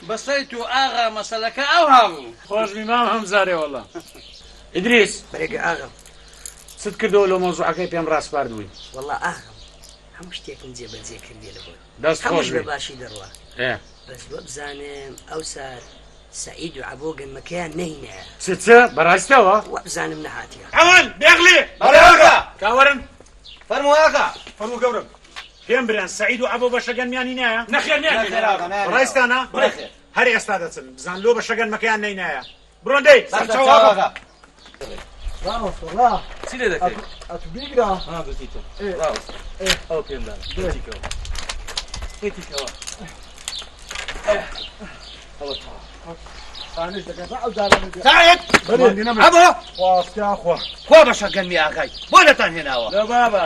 بەسەیت و ئاغا مەسەلەکە ئەو هەبوو خۆشمی مام هەمزارێ وەڵا ئیدریس بەرێگە ئاغام چت کردەوە لە مۆزوعەکەی پێم ڕاستپاردبووی وەڵا ئاغام هەموو شتێکم جێبەجێ کردێ لە بۆی دەست خۆش هەمووش بە باشی دەڕوا ئێ بەس بۆ بزانم ئەو سار سعید و عەبۆ گەنمەکەیان نەهینایە چ بەڕاستەوە وە بزانم نەهاتیە ئەوان بێغڵێ بەڵێ کاوەرن فەرموواکە فەرموو گەورم پێم برێن سعید و عەبۆ بەشەگەنمیانی نایە نەخێر ڕاستانە هەر ئێستا دەچن بزان لۆ بەشەگەنمەکەیان نەینایە بڕۆن دەی سەرچاوە چی لێ دەکەیت؟ ئەتو بیگرا گوتیتە ئەو پێم دانا گوتیکەوە گوتیکەوە ئەوە خانش دەکەن ئەو دارانە سعید ئەبۆ خواستیا خوا خوا بەشە گەنمی ئاغای بۆ لەتان هێناوە لە بابە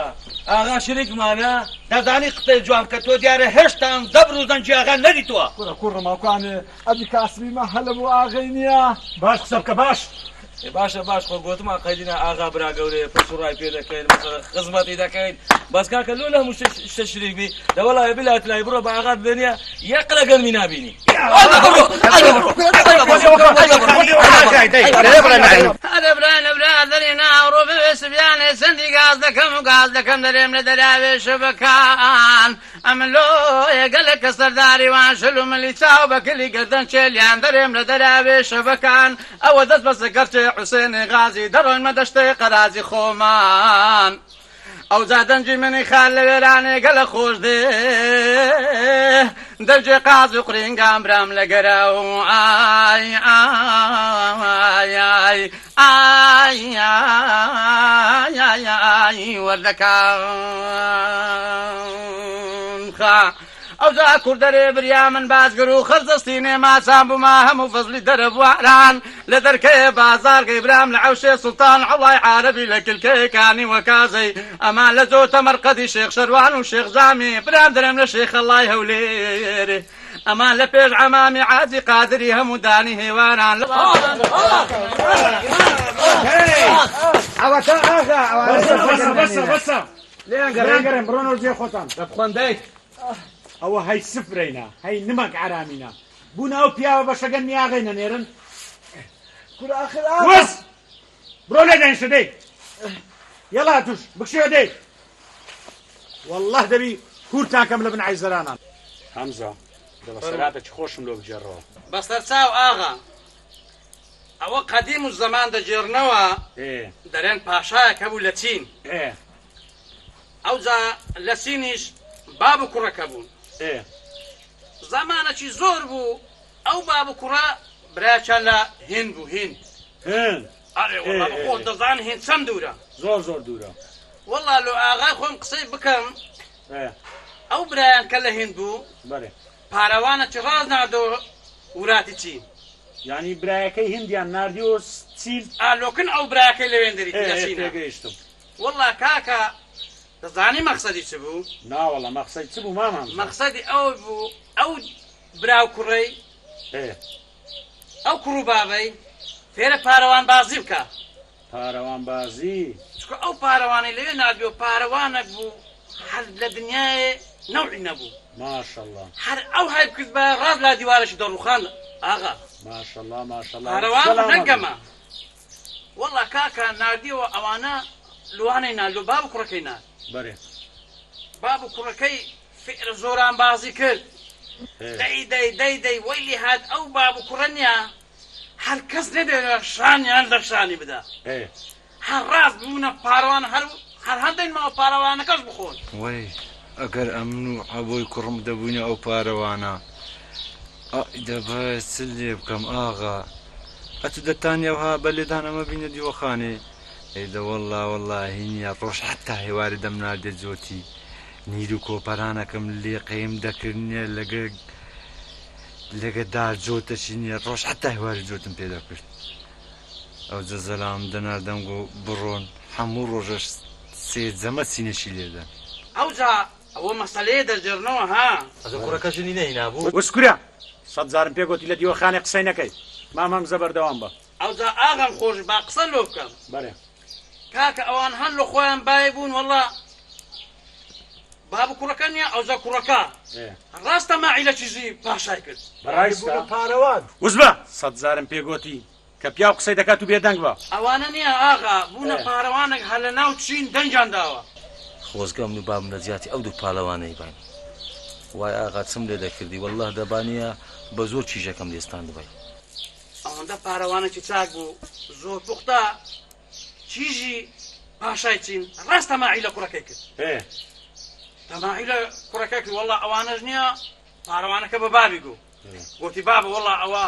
ئاغا شریکمانە دەزانی قسەی جوان کە تۆ دیارە هێشتان دەبر و دەنجی ئاغا نەدیتووە کوڕە کوڕەماکوانێ ئەبی کاسبیمە هەلە بۆ ئاغەی نییە باش قسە بکە باش باشە باش خۆ گوتمان قەیدینە ئاغا برا گەورەیە پسوڕای پێ دەکەین خزمەتی دەکەین بەس کاکە لۆ لە هەموو شتە شریک بی لەوەڵایە بلات لای بڕۆ بە ئاغات بێنیە یەک لە گەرمی نابینی هەرە برانە برادەری ناوڕۆ بەوێ سبیانێ سندی گاز دەکەم و گاز دەکەم دەرێم لە دەراوێ شەبەکان ئەمن لۆ ئێگەلە کە سەرداری وان شل و ملی چاو بەکلی گردن چێلیان دەرێم لە دەراوێ شەبەکان ئەوە دەست بە سەکەرچێ حوسێنی غازی دەڕۆین مە دەشتەی قەرازی خۆمان ئەو جا دەنجی منی خال لە وێرانێ گەلە خۆش دێ دەنجێ قاز و قرینگام برام لە گەرە و ئای ئای ئای ئای ئای ئای وەردەکان خا ئەو جا کوردەرێ بریا من بازگەر و خەرزەستینێ ماسان بووما هەموو فەزلی دەرەبواران لە دەرکەیە بازارگەی برام لە عەوشێ سوڵتان عەڵای عارەبی لە کلکەیەکانی وەکازەی ئەمان لە زۆ تەمەرقەدی شێخ شەروان و شێخ زامی برام دەرێم لە شێخ ئەڵای هەولێرێ ئەمان لە پێش عەمامی عازی قادری هەموو دانی هێوانان ئەوە تا ئاغا بەسە لێیان گەڕێن بڕۆنەوە جێ خۆتان لە بخۆندەیت ئەوە هەی سفرەینە هەی نمەک عرامینە بوون ئەو پیاوە بەشەگەنمی ئاغەی نەنێرن کوڕە ئاخر وەس بڕۆ لێ دەنیشە دەی یەڵا توش بکشێ دەی وەڵڵاه دەبی کورتاکەم لە بن عەیزەرانان حەمزە دەبەسەراتە چ خۆشم لۆ بجێڕەوە بەسەر چاو ئاغا ئەوە قەدیم و زەمان دەجێڕنەوە دەرێن پاشایەک هەبوو لە چین ئەو جا لە چینیش باب و کوڕەکە بوون زمانەکی زۆر بوو ئەو باب و کوڕە براچان لە هند بوو هند خۆ دەزان هند چەند دوورە زۆر زۆر دوورە وەڵا لۆ ئاغای خۆم قسەی بکەم ئەو برایان کە لە هند بوو پارەوانەکی ڕاز نادەوە وراتی چین یعنی برایەکەی هندیان ناردیۆ چیل ئالۆکن ئەو برایەکەی لەوێندەری تێگەیشتم وەڵا کاکە دەزانی مەقسەدی چ بوو؟ ناوەڵە مەقسەد چ بوو مامان؟ مەقسەدی ئەو بوو ئەو براو کوڕەی ئەو کوڕ و بابەی فێرە پارەوان بازی بکە پارەوان بازی؟ چکە ئەو پارەوانی لەوێ نردوێ پارەوانێک بوو هەر لە دنیای نەوعی نەبوو ماشەڵڵا هەر ئەو هەی بکرد بە ڕاز لا دیوارەشی دەڕوخان ئاغا ماشەڵڵا ماشەڵڵا پارەوان نەگەمە وەڵا کاکە نردیەوە ئەوانە لوانەی نال لۆ باب و کوڕەکەی نال بەرێ باب و کوڕەکەی فێر زۆران بازی کرد دەی وەیلی هات ئەو باب و کوڕە نییە هەر کەس نەدێنە شانیان لە شانی بدا هەر ڕاست بوونە پارەوان هەر هەندێک ماوە پارەوانەکەش بخۆن وەی ئەگەر ئەمن و عەبۆی کوڕم دەبووینە ئەو پارەوانە دەبێت چ لێ بکەم ئاغا ئەتو دەتانیەوها بە لێدان ئەمە بینە دیوەخانێ ئەیدە وەڵڵا هینیە ڕۆژ حتا هێواری دەم ناردێت جۆتی نیر و کۆپەرانەکەم لێ قەیم دەکردنیە لەگەدار جۆتەشی نییە ڕۆژ حتا هێواری جۆتم پێدا کرد ئەو جەزەلام دەناردەم و بڕۆن هەموو ڕۆژەش سێ جەمە چینەشی لێدەن ئەو جا ئەوە مەسەلەیە دەرجێڕنەوە ها ئەزە کوڕەکەشنی نەهینابوو وەسکورە سەد جارم پێگوتی لە دیوەخانێ قسەی نەکەی مامەم زەبەردەوام بە ئەو جا ئاغام خۆش با قسە لۆ بکەم بەرێ کاکە ئەوان هەن لە خۆیان بای بوون وەڵا باب كركنيا أو ذا كركا راست ما عيلة شيء باشايكل بەڕایستە پارەوان وزبە 100,000 پێگوتی کە پیاو قسەی دەکات و بێدەنگ بە ئەوانە نییە ئاغا بوونە پارەوانێک هە لە ناو چین دەنجان داوە خۆزگەم و بام لە زیاتی ئەو دوو پاڵەوانەی بان وای ئاغا چم لێ دەکردی والله دەبانیە بە زۆر چیژەکەم لێستان دەبای ئەوەندە پارەوانێکی چاک بوو زۆر پوختە چیژی پاشای چین ڕاست تەماعی لە کوڕەکەی کرد تەماعی لە کوڕەکەی کرد والله ئەوانەش نییە پارەوانەکە بە بابی گوو گوتی بابە والله ئەوە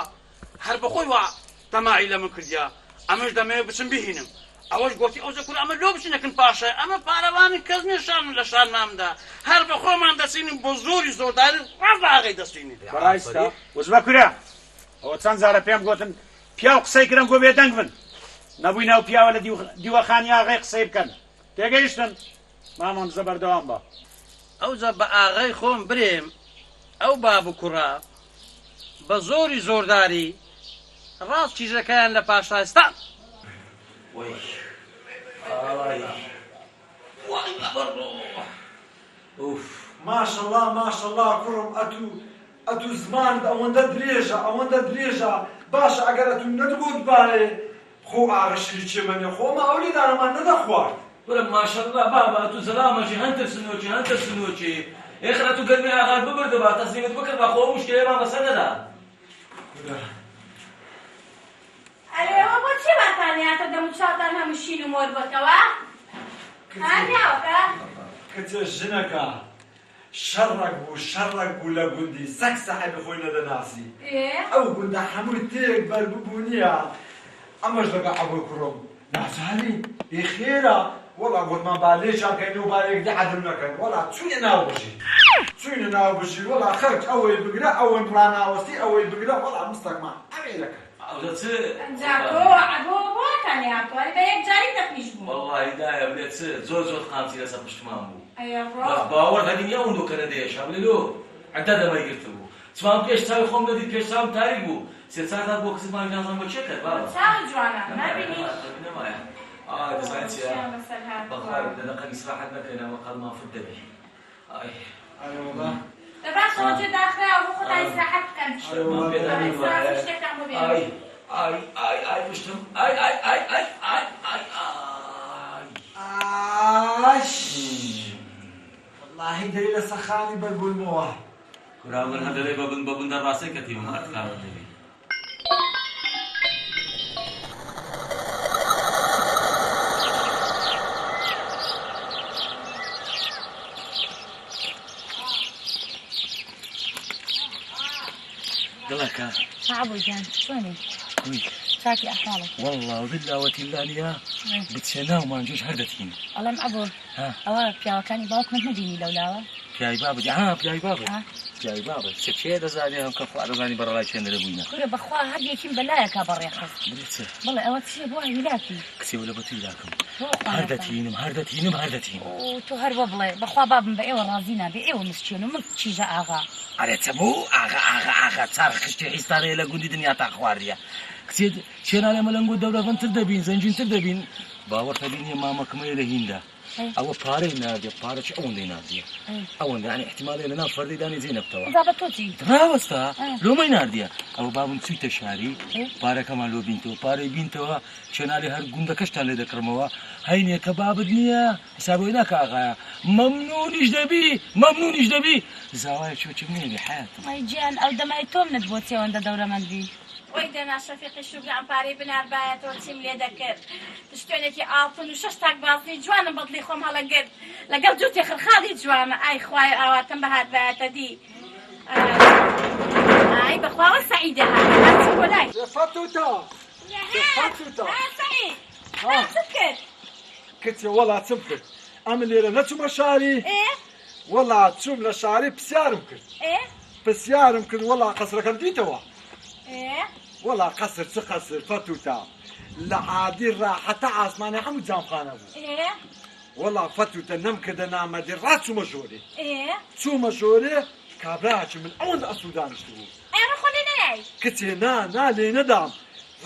هەر بەخۆی وا تەماعی لە من کردیا ئەمەش دەمەوێت بچم بهینم ئەوەش گوتی ئەو زەکوور ئەمە لۆ بچینەکەن پاشای ئەمە پارەوانی کەس نیشان لە شانمامدا هەر بە خۆمان دەچینیم بۆ زۆری زۆرداری ڕاست ئاغی دەستینی بەڕایستە وزبە کورە ئەوە چەند جارە پێم گوتن پیاو قسەی کردم گۆ بێدەنگ بن نەبووی ناو پیاوە لە دیوەخانی ئاغای قسەی بکەن تێگەیشتن مامان زە بەردەوام بە ئەوجا بە ئاغای خۆم برێم ئەو باب و کوڕا بە زۆری زۆرداری ڕاست چیزەکەیان لە پاشایستان ماشەڵڵا ماشەڵڵا کوڕم ئەتو زمانت ئەوەندە درێژە باشە ئەگەر ئەتو نەدبوت باێ خۆ ئاغەشری چێمەنێ خۆمە ئەو لێدانەمان نەدەخوارد برم ماشەڵڵا بابا تو زەلامەژی هەنتە سنووچی ئێخرا تو گەرمی ئاغار ببردەبا تەسلیمت بکرد بە خۆ مشکلێمان بەسەر نەدا ئەرێەوە بۆ چی باتانیاتە دەموچاتان هەموو شین و مۆر بکەوە هانیاوەکە کچە ژنەکە شەڕێک بوو لە گوندی سەک سەحیبی خۆی نەدەناسی ئەو گوندە هەمووی تێک بەرببوو نییە ئەمەش لەگە ئەوەی کوڕم نازانی خێرە وەڵا گوتمان با لێچانکەین و بارێک عەدم نەکەن وەڵا چوونە ناو بژی وەڵا خەرج ئەوەی بگرە ئەوەی ڕاناوەستی ئەوەی بگرە وەڵا مستەکمان ئەوێ دەکەن بۆ تانیاتوانێت بە یەک جاری دەپیش بوو وەڵڵی دایە بلێ چ زۆر قامچی لەسەر پشتمان بوو باوەڕ هەبینی ئەو دوکەنە دێشا بلێ لۆ عەدە دەمەی گرت بوو چمان پێش چاوی خۆم دەدی پێش چاوم تاریک بوو سێ ساعات بۆ قسمانی نازانم بۆ چێ کرد بابا چاوی جوانە نابینی نەمایە دەزانێت چییە بەخوای لەدەقە ئیسراحەت نەکەینەوە قەڵمان فرد دەبێ باشەوە جێ داخراوە بۆ خۆتا ئیسراحەت بکەن شتێکتان بۆ بێنن ئای پشتم واللهی دەری لە سەخانی بەربوونمەوە کوراوەر هەدەرێ بە بندە ڕاستەی کەتیوم هەر کارە دەبێ دڵەکە عبوجان شلوني؟ شاكي أحوالك والله وبالله وتلانيا بتسناو ما نجوش هردتين الله معبور أوه بياوكاني باوك من مديني لولاوة بياي بابا بياي بابا شكشي دزاني هم كفو عرضاني برا لاي شين ربوينا كل بخوا هاد يكين بلايا كابر يا خص بريتسه والله أوه تشي بوها يلاكي كسي ولا بطي لكم هردتين وتو هربو بلاي بخوا باب بأيوة رازينا بأيوة مسكين ومن تشيجا آغا أريتبو آغا صار خشتي حيستاري لقودي دنيا تاخواريا كسيد شينا لما لنقول دولة فن تردبين زنجين تردبين باور تبيني ماما كمية لهيندا أو باري نادية بارش أون دي نادية أون يعني احتمالي لنا فردي داني زينب توا زابطوتي تراوستا لو ما ينادية أو بابن سويت شاري بارك ما لو بنتو باري بنتوا شينا لي هر قندا كشتان لي ذكرموا هيني كباب الدنيا حسابه هناك أغايا ممنون إجدبي زوايا شو منين حياتي ما يجيان أو دمايتوم ندبوتي واندا دورة مندي ويدنا شفيق الشوق عم باري بنار بايت وتسيم لي ذكر تشتونكي آلتون وششتاك بازني جوانا بطلي خوم هلا قد لقل جوتي خرخاضي جوانا أي خواي آواتن بهاد بايت دي أي بخواوة سعيدة هاي ولاي فتوتا سعيد ها سكر كتي والله تسمكر أم اللي رنتو مشاري إيه والله تسوم لشاري بسيارمكر إيه بسيارمكر والله قصرك ديتوا إيه والله قصر فتوتا لعادي راحة عاصماني حمد زام خانه إيه والله فتوتا نم كده نام دي راسو مجوري إيه سو مجوري كابراش من أول السودان اشتغل أنا خلينا كتي نا لي ندام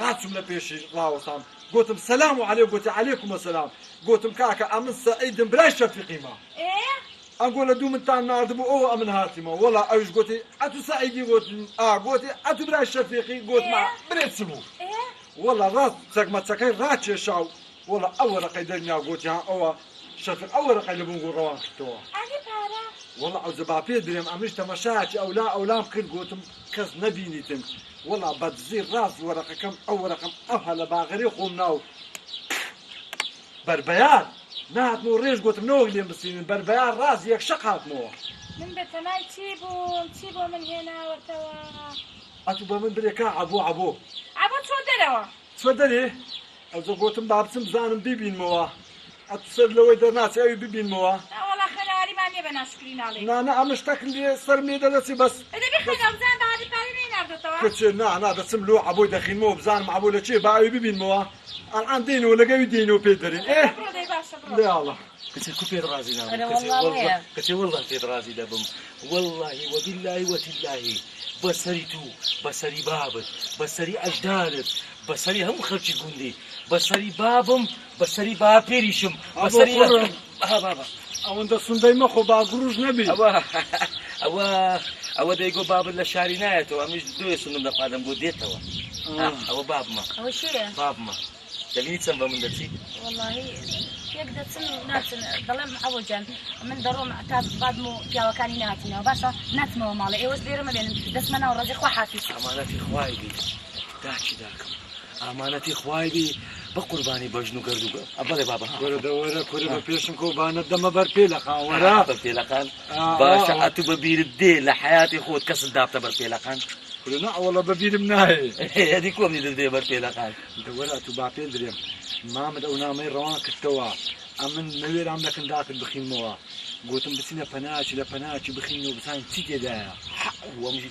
راسو لبيشي راوسام قلتم سلام عليكم قلت عليكم السلام قلتم كاكا أمن سعيد بلاش في قيمة إيه أقول دوم التان ناردبو أو أمن هاتيما والله أيش قلتي أتو سعيدي قلت قلتي أتو بلا الشفيقي قلت مع بريد سمو والله راس تسق تسكي راتش شاو والله أول قيدني قلت ها أو شفيق أول قيد بنقول روان كتوا والله عاوز بابي دريم أمش تمشاتي أو لا ممكن قلتم كز نبينيتم والله بتزير راس ورقة كم أو رقم أهلا باغري خومناو بربيان نهات مو ريش قلت منوغلي بسين بربيان راس يكشق هات مو من بتماي تيبو من هنا وتوا أتو بمن بريكا عبو شو دروا تفضلي أو قلتم بابسم زانم بيبين موا أتصل لو درناس أي بيبين موا والله خلاري ما نبي نشكرين عليك نا أمش تاكل صار ميدا لسي بس إذا بيخلق أبزان بعد البارين نردو توا كتشي نا دسم لو عبو دخين مو بزان معبو لشي باعي بيبين موا الآن دينو ولا قوي دينو بيدرين إيه لا الله كتير كوبي رازي نعم أنا والله كتير والله في رازي دبم والله وبالله وتالله بصري بابت بصري أجدادت بصري هم خلشي قندي بصري بابم بصري بابيريشم بصري بابا أو أنت صندي مخو باقروج نبي أو دايقو باب الشاري نايتو أمش دوي سنم لقادم قديتو أو باب ما أو شيء باب ما دليل سنبا من دتي والله يقدر تسن ناس ظلم عوجا من دروم اعتاد بعد مو جاوا كان ناتنا وباشا ناتمو مالي ايوس دير ما بين دسمنا ورزق وحافي امانتي خوايبي داكي داكم امانتي خوايبي بقرباني بجنو قردو ابالي بابا ورا كورا بيشن كو بانا دم بربيلقا ورا بربيلقان باشا اتو ببير الدين لحياتي خود كسل دابتا بربيلقان لا والله ببير مناهي هذيك كوم ندير بربيلقان انت ولا تو بابيل دريم ما مدونا مي روان كتوا امن نوير عملك نداك بخين موا قلتم بسينا فناتش بخينو بسان تيجي دا ومش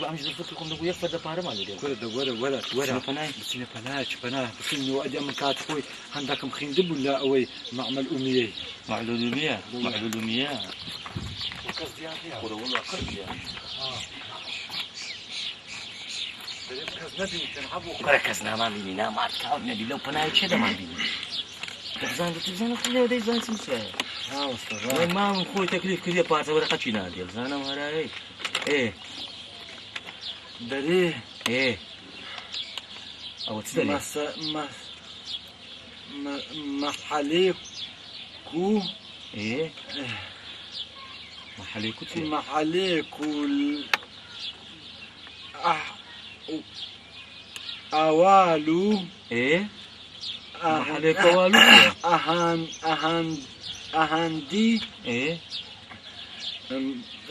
نفكركم نقول يكفى دبارة مالي ولا بسينا فناتش بخينو ادي من كاتفوي عندك مخين دب ولا اوي معمل اميه معلومية وقصدي يا والله قصدي مركزنا ما بيننا ما تعودنا بي لو بناي شدا ما بيني تزان كل ده زان سمسه وين ما من خوي تكليف كذا بارت ورقه شينا ديال زانا مهراي ايه دري ايه او تسالي محليكو ايه محليكو أوالو إيه محلك أوالو أهاندي إيه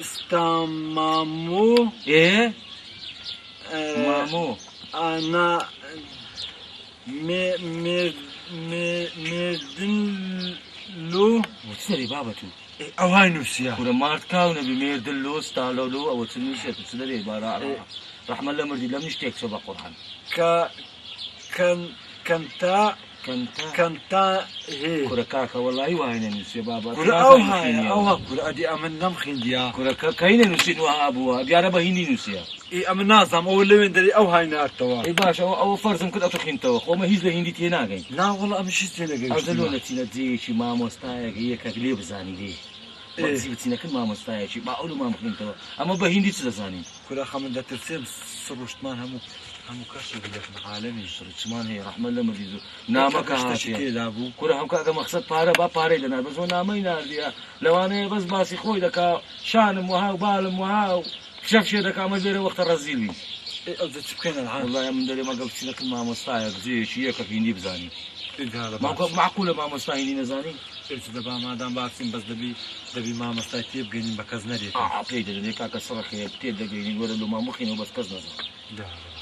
استمامو إيه مامو أنا مردلو وتسري بابتو أو هاي نسيا كنا مارت كاونا بمردلو ستالولو أو تنسيا تسري بارا رحمة الله مردي لم نشتيك سبا قرآن كنتا هي كورا كاكا والله واينا نسي بابا كورا أو هاي كورا أدي أمن نمخين ديا كورا كاينا نسي نوها أبوها ديارة بهيني نسيا إيه أمن نازم أو اللي من دري أو هاي نارتوا إيه باشا أو فرزم كده أتخين توا وما هيز لهندي تينا جاي لا والله أمشي تينا أزلونا تينا زي ما مستايا هي كغليب زاني دي إيه بتينا كل ما مستايا شيء ما أقوله ما مخين توا أما بهندي تزاني كورا خمن ده ترسم سروشت مان همو كاشي بلف عالمي شرطمان هي رحمة الله مجيزو نامك هاتي لابو كورا هم كأجا مقصد بارا بارا لنا بس هو نامي نارديا لو أنا بس باسي خوي دكا شان وهاو بالم وهاو شاف شيء دكا ما زير وقت الرزيلي إيه أوزت بكين العالم والله يا من دلي ما قلت لك ما مستعيق زي شيء كفيني بزاني معقولة ما مستعيني نزاني إيش دبا ما دام باكسين بس دبي ما مستعيتي بجيني بكزنا دي بيد اللي كاكا صرخي بتيد دقيقين ولا لو ما مخين وبس كزنا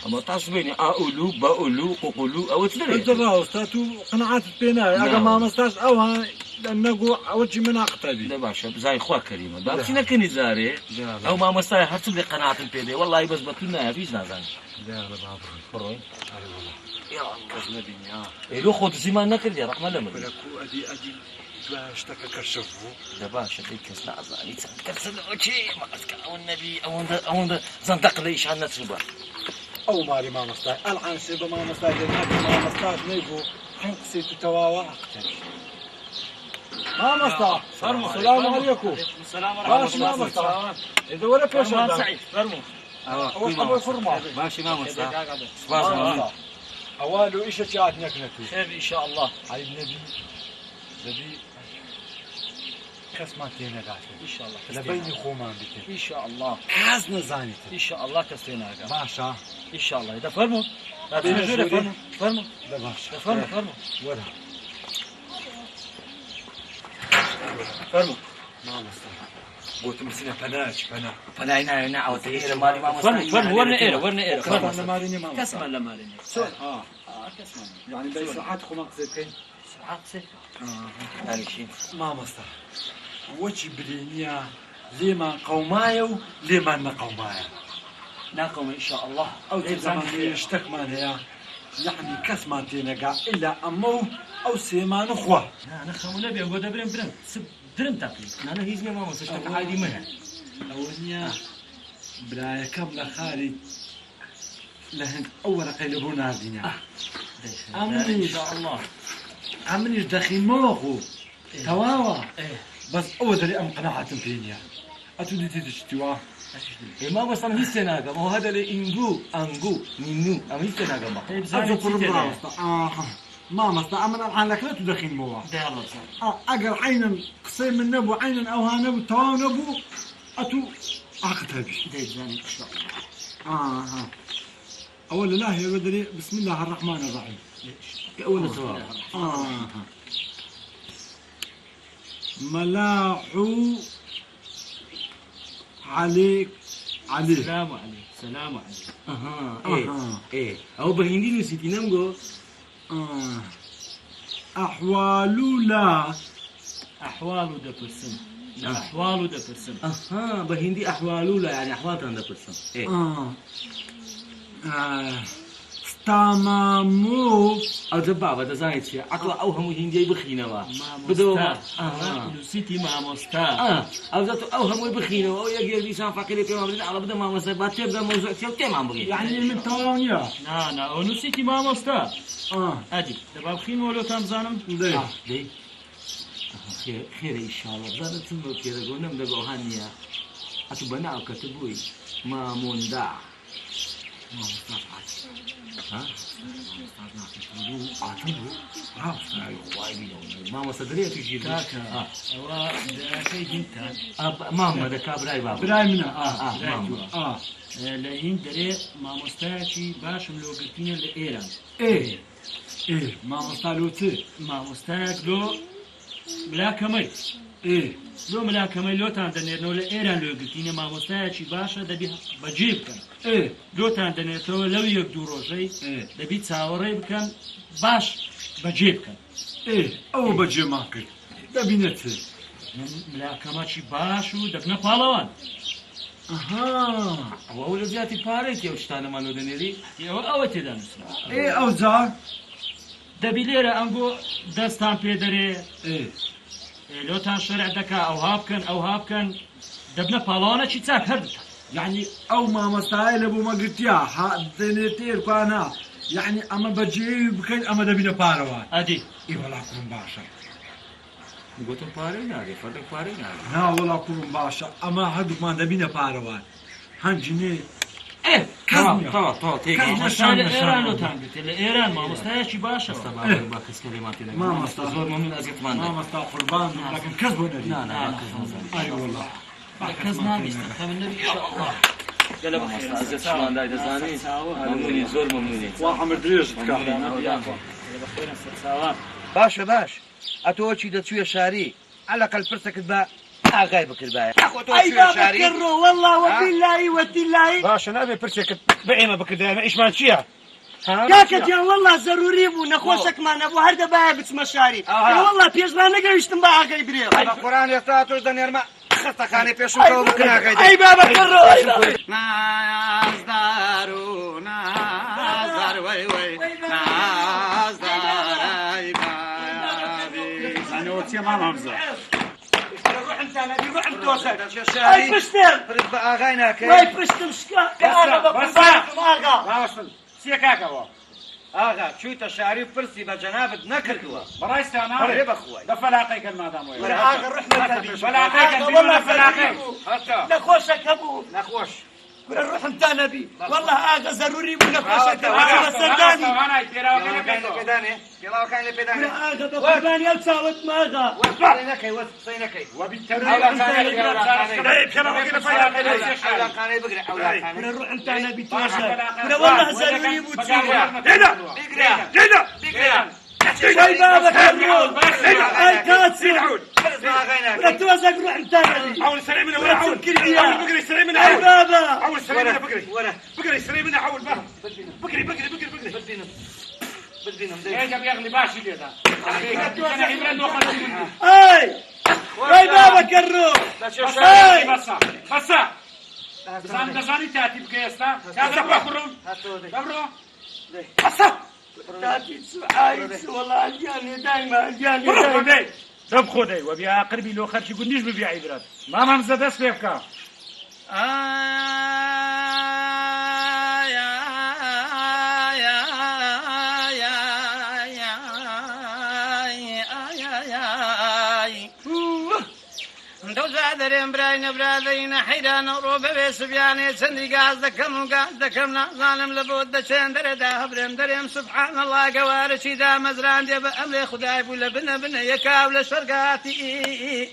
أما تعصبيني أقولو بقولو قولو أو تدري أنت راو ستاتو قناعات بيناي أجا ما مستاش أو هاي لأنه أوجي من أختبي لا باشا زي إخوة كريمة بابسينا كني زاري أو ما مستاي هرتم لي قناعات بيدي والله بس بطلنا فيش نازان لا لا بابا بروي يا كزنا دنيا إيه لو خود زمان نكر يا رحمة الله ملكو أدي باش تكرشفو لا باشا ديك كسنا أزاني تكرسل وشي ما أسكن أو النبي أو زندق ليش عنا تسوبا أو ماري ما مستاي الآن سيبا ما مستاي ما مستاي نيجو حنقسي تتواوا أكتر مامۆستا سلام علیکم. السلام باش مامۆستا. إذا ولا پێشەوە سعيد فرمو ئەوەش هەمووی فڕما. ماشي مامۆستا سپاس مامۆستا. ئەوە لۆ ئیشێکی هات نەکرێت. خير ان شاء الله. عیب نەبی کەسمان تێنەگاتێت. ان شاء الله لە بەینی خۆمان بکەین. ان شاء الله کەس نەزانێت. ان شاء الله كستيناغا باشە. ان شاء الله اذا فرمو فرمو فرمو باشە. فرمو وەرە. فرمو مامۆستا بۆتم بچینە پەناچ پەنا. فلا هنا او تهير مالي مامۆستا فرمو ورنا ايرا کەسمان لە ماری نیە مامۆستا. كسما لمالي كسما یعنی بە ساعات خۆمان قسە بکەین. ساعات سي يعني شيء مامۆستا وەچی برێنیە لێمان قەومایە و لێمان نەقەومایە. ناقوم ان شاء الله ئەو زەمانەیە شتێکمان هەیە یعنی کەسمان تێنەگا ئیلا ئەمە و ئەو سێمان و خوا. انا خمونا بيا قد برم سب درم تاقي انا هيزني ماما سشتك عادي منها ئەوە نییە برایەکەم لە خاری لە هەند ئەو وەرەقەی لە بۆ ناردینە. ان شاء الله ئەمنیش دەخینمەوە خۆ تەواوە بەس ئەوە دەری ئەم قەنەعاتم پێ نییە. ئەتو دیتی دشتیوە ما بس انا هيستناغا ما هذا اللي انجو نينو ام هيستناغا ما ئەو قڕم ڕاستە. مامۆستا ئەمن ئەڵحانەکرێت و دەخینمەوە. ئەگەر عینن قسەی من نەبوو عینن ئەوها نەبوو تەواو نەبوو ئەتو عاقت هەبی. ئەوە لە لاهێوە دەرێ بسم الله الرحمن الرحیم. اول سؤال ملاح عليك سلام عليك ايه او بهندي نسيتي نمغو أحوال لا احوال ده برسن احوال ده برسن بهندي احوال لا يعني احوال ده برسن ايه تمامو او بابا ده زايد عقل او هم هندي بخينوا بدو نسيتي مامۆستا او ذات او هم بخينوا او يجي لسان فقير كمان على بده مامۆستا باتبدا موضوع تمام بغي يعني من توانيا لا او نسيتي مامۆستا ادي دابا بخين ولو تمزانم دي خير ان شاء الله زاد تنو كده قلنا دغه هانيا اتبنا كتبوي ماموندا ماما صدريه تجي كاكا او شيء جنتان ماما ده كابراي بابا براي منا ماما لين دري مامۆستایەکی باشم لۆ گرتنیە لە ئێران. مامۆستا لۆچێ مامۆستایەک لۆ ملاکەمەی لۆ ملاکەمەی لۆتان دەنێرنەوە لە ئێران لۆ گرتنیە مامۆستایەکی باشە دەبی بەجێ بکەن لۆتان دەنێتەوە لەو یەک دوو ڕۆژەی دەبی چاوەڕێ بکەن باش بەجێ بکەن. ئەوە بەجێمان کرد دەبینێت ملاکەمەکی باش و دەبنە پاڵەوان. ئەوە لە زیاتی پارەی تێ شتانەمانۆ دەنێری ئەوە تێدا نووسرا. ئەو جار دەبی لێرە ئەمگۆ دەستان پێ دەرێ لۆتان شەرع دەکا ئەوها بکەن دەبنە پاڵەوانێکی چاک هەردووتان. یعنی ئەو مامۆستایە لە بۆ مەگرتیا دەنێت تێرپانە یعنی ئەمە بەجێ بکەین ئەمە دەبینە پارەوان. ئەدی ئیوەڵا کوڕم باشە گوتم پارەی ناگێ فەردێک پارەی ناگێ ناوەڵا کوڕم باشە ئەمە هەردووکمان دەبینە پارەوان هەنجنێ ئێران لۆتان گرتێ لە ئێران مامۆستایەکی باشە مامۆستا زۆر مەمنون ئەزیەتمان مامۆستا قوربان لەکن کەس بۆ نەدی ئایوەڵا کەس نابیستن خەمن نەبی ئینشاءالله گەلە بەخێر ئەزیەتمان دای دەزانی مەمنونی زۆر مەمنونی وا حەمر درێژ بکە باشە باش ئەتۆچی دەچوویە شاری عەلەقەل پرسەکت بە ئاغای بکردبایە أي بابا كرو والله وبالله وتالله باشە نابێ پرسێکت بە ئێمە بکردایە ئیشمان چییە؟ کاکەجیان والله ضروری بوو نەخۆشێکمان نەبوو هەر دەبایە بچمە شاری والله پێشمان نەگەویشتم بە ئاگای برێ بە قورآن ئێستا تۆش دەنێرمە خستەکانی پێشمەوە بکن ئاگای ئەی بابا کڕۆ نازدار و نازدار وەی وەی نازدار ئەی بابی زانەوە چییە مام هەمزە؟ ئەی پشتم پرت بە ئاغای ناکەی وای پشتم شکا ئاغا بە قوربانتم ئاغا باشن چییە کاکەوە؟ ئاغا چوویتە شاری و پرسی بە جەنابت نەکردووە بەڕاستانە بەڕێ بەخوای دەفەلاقی گەل مادام وەرە ئاغا ڕحمەت دەبی فەلاقی گەل بیرونە فەلاقی نەخۆشەکە بوو نەخۆش وەرە ڕحم تا نەبی والله ئاغا ضروری بوو نەخۆشەکە بوو سەردانی پێدانێ پێڵاوەکان لێ پێدانێ وەرە ئاغا بە قوربانی ئەو چاوت ماغا قسەی نەکەی وەس قسەی نەکەی ئەولاقانەی بگرێ ئەولاقانەی وەرە ڕحم تا نەبی تۆشە وەرە والله ضروری بوو چیە شاي بابا كرمون اي كاتسي ولا توزق روح انت حاول سريع منها ولا حاول بقري سريع منها اي بابا حاول سريع منها بقري سريع منها حاول بقري بدينهم ايش بيغلي باشي كذا اي بابا كرمون بس دزاني تاتي بكيستا هذا بكرون دبرو بس تاتي عايز والله عجاني دايما رب خدي وبيا قربي لو خرج يقول نيش ببيع عبرات ما ممزد اسبيبك دریم براین برادرین حیران روبه به سبیانی چندی گاز دکم نازانم لبود دچند درده دریم سبحان الله گوارشی دا مزران دی به امر خدای بو لبنه یکاو لشرقاتی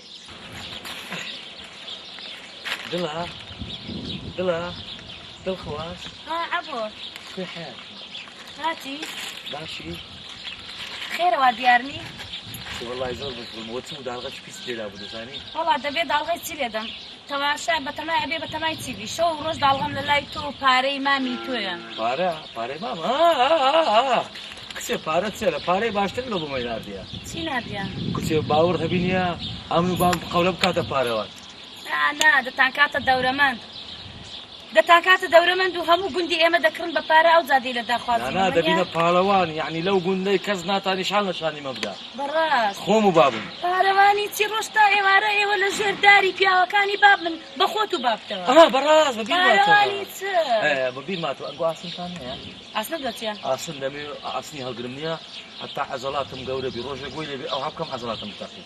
دل خواس عبور كيف حالك؟ هاتي ماشي خير وديارني والله يزورك بالموت ودالغش بيس ديلا بدزاني والله دەبێ داڵغی چی لێدەم تەماشا بەتەمای ئەبێ بەتەمای چیبی شەو و ڕۆژ داڵغەم لە لای تۆ پارەی مامی تۆیە پارەی مام کچێ پارەت چێرە پارەی باشتر لە بۆمەی نادیە چی نادیە کچێ باوەڕ هەبینیە ئەمن و بام قەولە بکاتە پارەوان نا دەتان کاتە دەورەمەند و هەموو گوندی ئێمە دەکڕن بە پارە ئەو زادی لە داخوازینا دەبینە پاڵەوان یعنی لەو گوندەی کەس ناتانی شانی مەبدا بەڕاست خۆم و بابم پارەوانی چی ڕۆشتا ئێوارە ئێوە لە ژێرداری پیاوەکانی باب من بە خۆت و بابتەوە بەڕاست پارەوانی چ بەبیر ماتەوە ئەنگۆ ئاسنتان هەیە ئاسنە دەچیان ئاسن دەمێ ئاسنی هەڵگرم نییە هەتا عەزەڵاتم گەورە بی ڕۆژێک بۆی لێبێ ئەو هەبکەم عەزەڵاتم بتەقی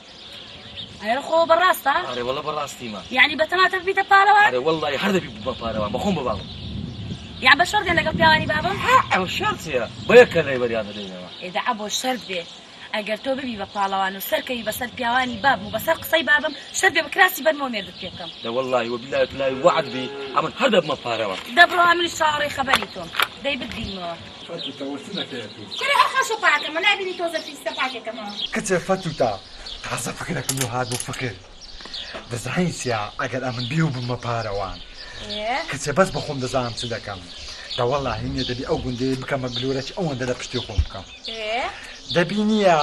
ئەرە خۆ بەڕاستە ئەرێ وەڵە بەڕاستیمە یعنی بەتەماتە ببیتە پارەوان ئەرێ وەڵڵی هەر دەبی بە پارەوان بەخۆم بە بابم یان بە شەڕ دێن لەگەڵ پیاوانی بابم ئەو شەرچیە بە یەک کەلەی بەریان دەدەینەوە ئێدە بۆ شەرت بێ ئەگەر تۆ ببی بە پاڵەوان و سەرکەوی بەسەر پیاوانی بابم و بەسەر قسەی بابم شەرت بێ بە کراسی بەرمەوە مێردت پێکەم دە وەڵڵی وەبیلای لای وعد بی ئەمن هەر دەبمە پارەوە دەبڕۆ ئەمنی شاڕێ خەبەری تۆم دەی بدبینەوە چرا ئەخەشە پاکەمە نابینی تۆزە فیستە پاکێکەمەوە کچێ فەتوتا تازە فکرەکەم لۆ هات بۆ فکر دەزانیسیا ئەگەر ئەمن بی و بمە پارەوان کچێ بەس بەخۆم دەزانم چ دەکەم دەوەڵا هینێ دەبی ئەو گوندەیە بکەمە گلۆرەی ئەوەندە لە پشتی خۆم بکەم دەبینیە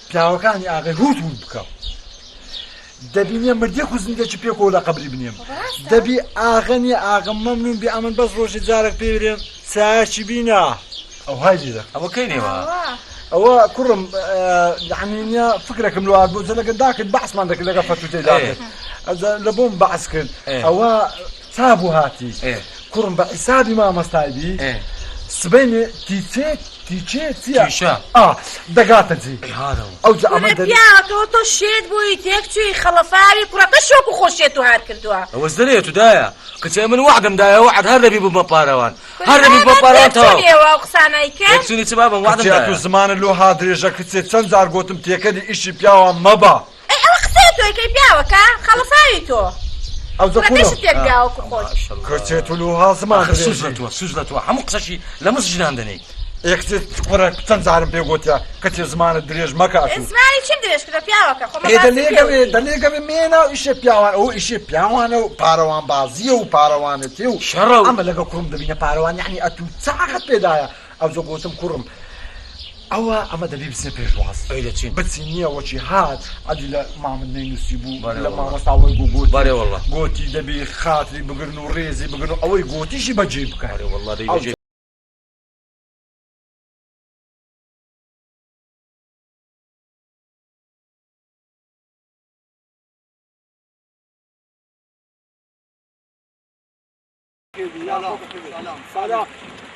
پیاوەکانی ئاغای هوت بکەم دەبینیە مردێک و زیندێکی پێکەوە لە قەبری بنێم دەبی ئاغەنی ئاغم مەمنون بی ئەمن بەس ڕۆژی جارێک پێ برێم سایەکی بینە ئەو های لێ دەکەم ئەوە کەی نێوە ئەوە کوڕم یعنی فکرێکم لە هات بۆ جەلەکە داکرد بەحسمان دەکرد لەگە فەتوتەیدا لە بۆم بەعس کرد ئەوە چابوو هاتی کوڕم بە حیسابی مامەستایبی سبەینێ تیچێ چیە دەگاتە جێ ئەو ئەمە پیاوەکەوە تۆ شێت بووی تێک چووی خەڵەفاوی کوڕەکە شۆک و خۆشێت و هار کردووە ئەوەس دەرێت دایە کچێ من وعدم دایە وعد هەر دەبی بمە پارەوان هەر دەبی بە پارەوان تەواو قسانەی کرد چونی چ بابم وعدم دایە زمانە لۆ ها درێژە کچێ چەند جار گۆتم تێکەلی ئیشی پیاوان مەبە ئەوە قسەی تۆیکەی پیاوەکە خەڵەفاوی تۆ کچێت و لۆها زمان سوز لە تۆ هەموو قسەشی لە مس ژنان دەنێی یەکچێت کوڕە چەند جارم پێ گوتیا کەچێ زمانە درێژ مەکات زمانی چیم درێژ کردە پیاوەکە دەلێگەوێ مێنا و ئیشێ پیاوان ئەو ئیشێ پیاوانە و پارەوان بازیە و پارەوانەتی و شەڕە ئەمە لەگە کوڕم دەبینە پارەوان یعنی ئەتوو چاقت پێدایە ئەو زۆ گوتم کوڕم ئەمە دەبی بچێ پێشواز دەچین بچین نییە وەچی هات ئەدی لە مامن نەینوسی بوو لە مامەستاوەی گوت گۆتی دەبی خاتری بگرن و ڕێزی بگرن و ئەوەی گۆتیشی بەجێ بکارێ وەڵڵا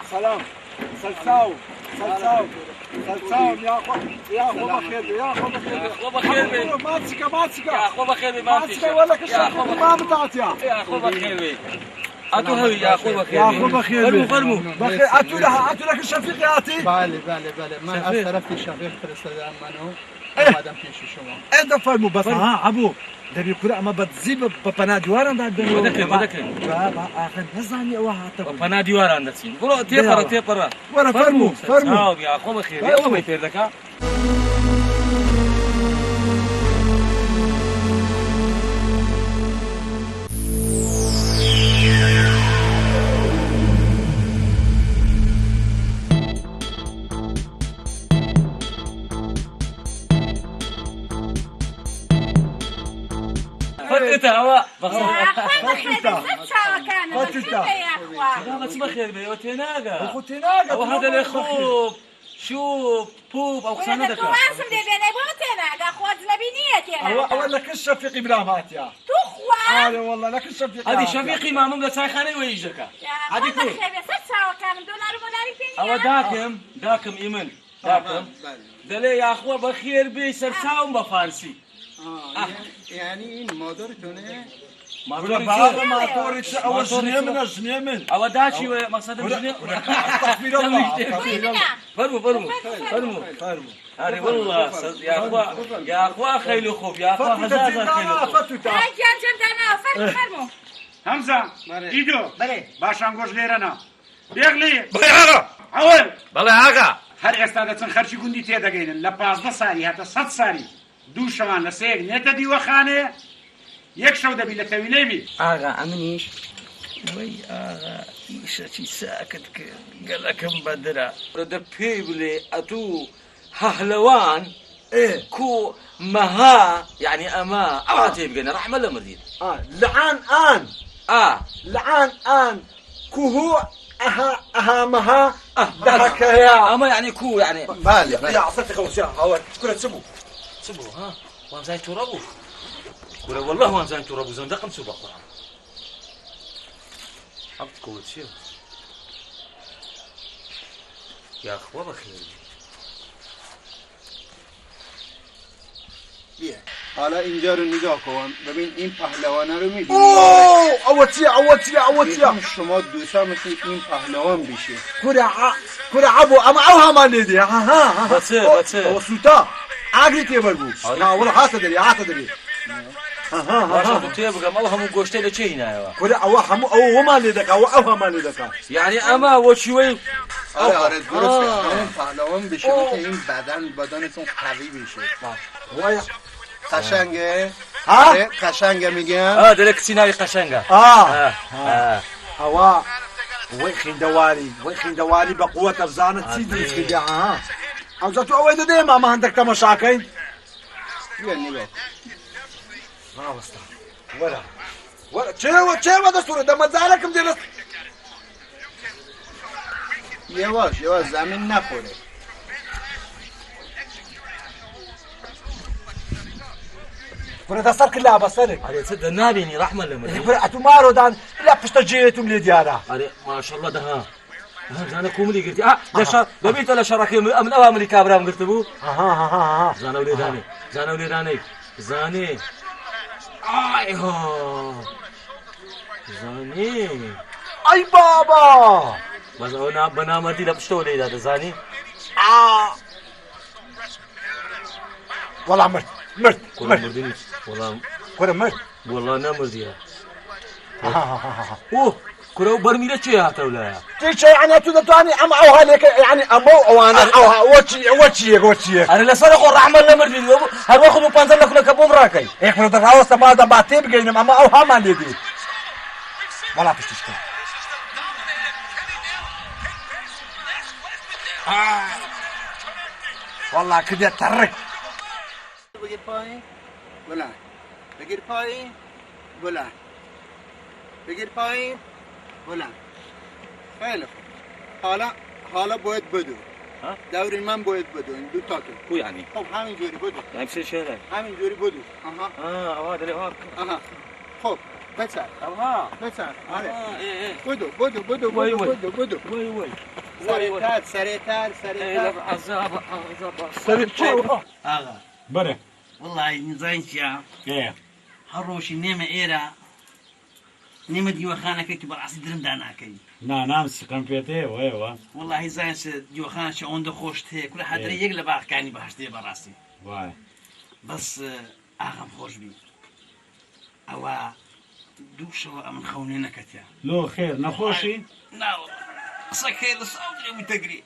سلام سلساو سلساو سلساو يا أخو بخير يا أخو بخير ماسكة يا أخو بخير ماسكة ولا كشافي ما بتاعت يا أخو بخير أتو هوي يا أخو بخير يا أخو بخير فرمو بخير أتو لك الشفيق يا أتي بله من از طرف شفیق فرستادم منو اومدم پیش شما انت فرمو بس ها ابو دبي كل اما بتزيب ببنا ديوارا بعد بدك اخر نزاني او حتى بنا ديوار عندك قولوا تيقرا ولا فرمو يا أخو بخير يا أخو بخير لك فتتا هوا بس بخير بي وتناقة وهذا الاخوب شوف بوب او خسانة دكا تواسم دي بيني بوتنا اخوات لبنية ولا لك الشفيقي بلا مات يا تخوة والله لك الشفيقي هذه شفيقي ما مملة سايخاني ويجدك هذه كل او داكم يمن داكم دلي يا اخوة بخير بي سرساوم بفارسي یعنی این مادرتونه ولا بابا ما طورت اول جنيه من او داشي مقصد جنيه استغفر الله فرمو هذه والله يا اخوة خيل خوف يا اخوة هزازة خيل خوف فرمو حمزة إيدو باشان گوش ليرنا بيغلي بڵێ ئاغا عول بڵێ ئاغا هەر ئێستا دەچن خەرچی گوندی تێدەگەینن لە 15 ساری هاتە 100 ساری دوو شەوان لە سەیەک نێتە دیوەخانێ یەک شەو دەبی لە تەویلەی بی ئاغا ئەمنیش وەی ئاغا ئیشەکی ساکت کرد گەلەکەم بەدرا دە پێی بڵێ ئەتوو هەهلەوان كو مها يعني أما أعطيه بقينا رحمة الله مردين لعان آن كوهو أها مها دهك يا أما يعني كو يعني بالي يا عصرتي خوسيا هاوات كلها تسبو ها وان زين ترابو ولا والله وان زين ترابو زين دقم سبق عبد قوة شيء يا أخوة بخير حالا اینجا رو نگاه کن ببین این پهلوانه رو میبینی اوتیا شما دوستا مثل این پهلوان بشه كره عبو اما اوها ما ندي ها بس وسوتا عقلي تبربو لا ولا حاتدري ها تبقى ما هم گوشته له چه هنا كره اوها او ما ندك اوها ما ندك يعني اما وشوي آره درسته این پهلوان بشه که این بدنتون قوی بشه وای قشنگه ها قشنگه میگم دلك سيناري قشنگه هوا وين دوالي بقوة أفزانة تسيدي كده ها أو زاتو أويدا ديما ما عندك تماشاكين يعني لا ما وسطا ولا چه دستور ده مزالك مدلس یواش زمین نخوره كنا دستار كلها بصرك علي تصدق نابيني رحمة الله كنا أتمارو دان لا بشتجيتم لي ديارة علي ما شاء الله ده زانا كوملي قلتي ده ببيت ولا شراكي من أوامري كابرام قلت بو زانا وليداني زاني زاني أي بابا بس أنا بنامرتي لا بشتولي ده زاني والله مرت والله أنا مرضيها كره برميلة شيء هاته ولا شيء يعني تدتواني أم أو هالك يعني أمو أو أنا أو وشي أنا لسه الرحمة اللي مرضي هل واخد بانزل لك كبوم راكي إيه كنا تراوس تما ده باتيب جايين أما أو هم عندي ولا بتشتكي والله كده ترك بگیر پایین بلند بگیر پایین بلند بگیر پایین بلند خیلی خوب حالا باید بدو دور من باید بدو این دو تاتون کو يعني خب همینجوری بدو يعني بصير شهر همینجوری بدو آها دلي هاك خب بسر آها بسر ايه بدو وي سەرێتار ئاغا بەرە وڵی نزان چیا هەر ڕۆژی نێمە ئێرە نێمە دیوەخانەکەی تو بەڕاستی درمدا ناکەی نام سقم پێێ وەوە وڵی زانین دیوەخانە ئەوەندە خۆشت هەیە کورە حەدرە یەک لە باخەکانی بەهشتەیە بەڕاستی وای بەس ئاغام خۆش بی ئەوە دووشەوە ئەمن خەونێ نەکەتیا لۆ خێر نەخۆشی قسەکەی لە ساودرێ تەگری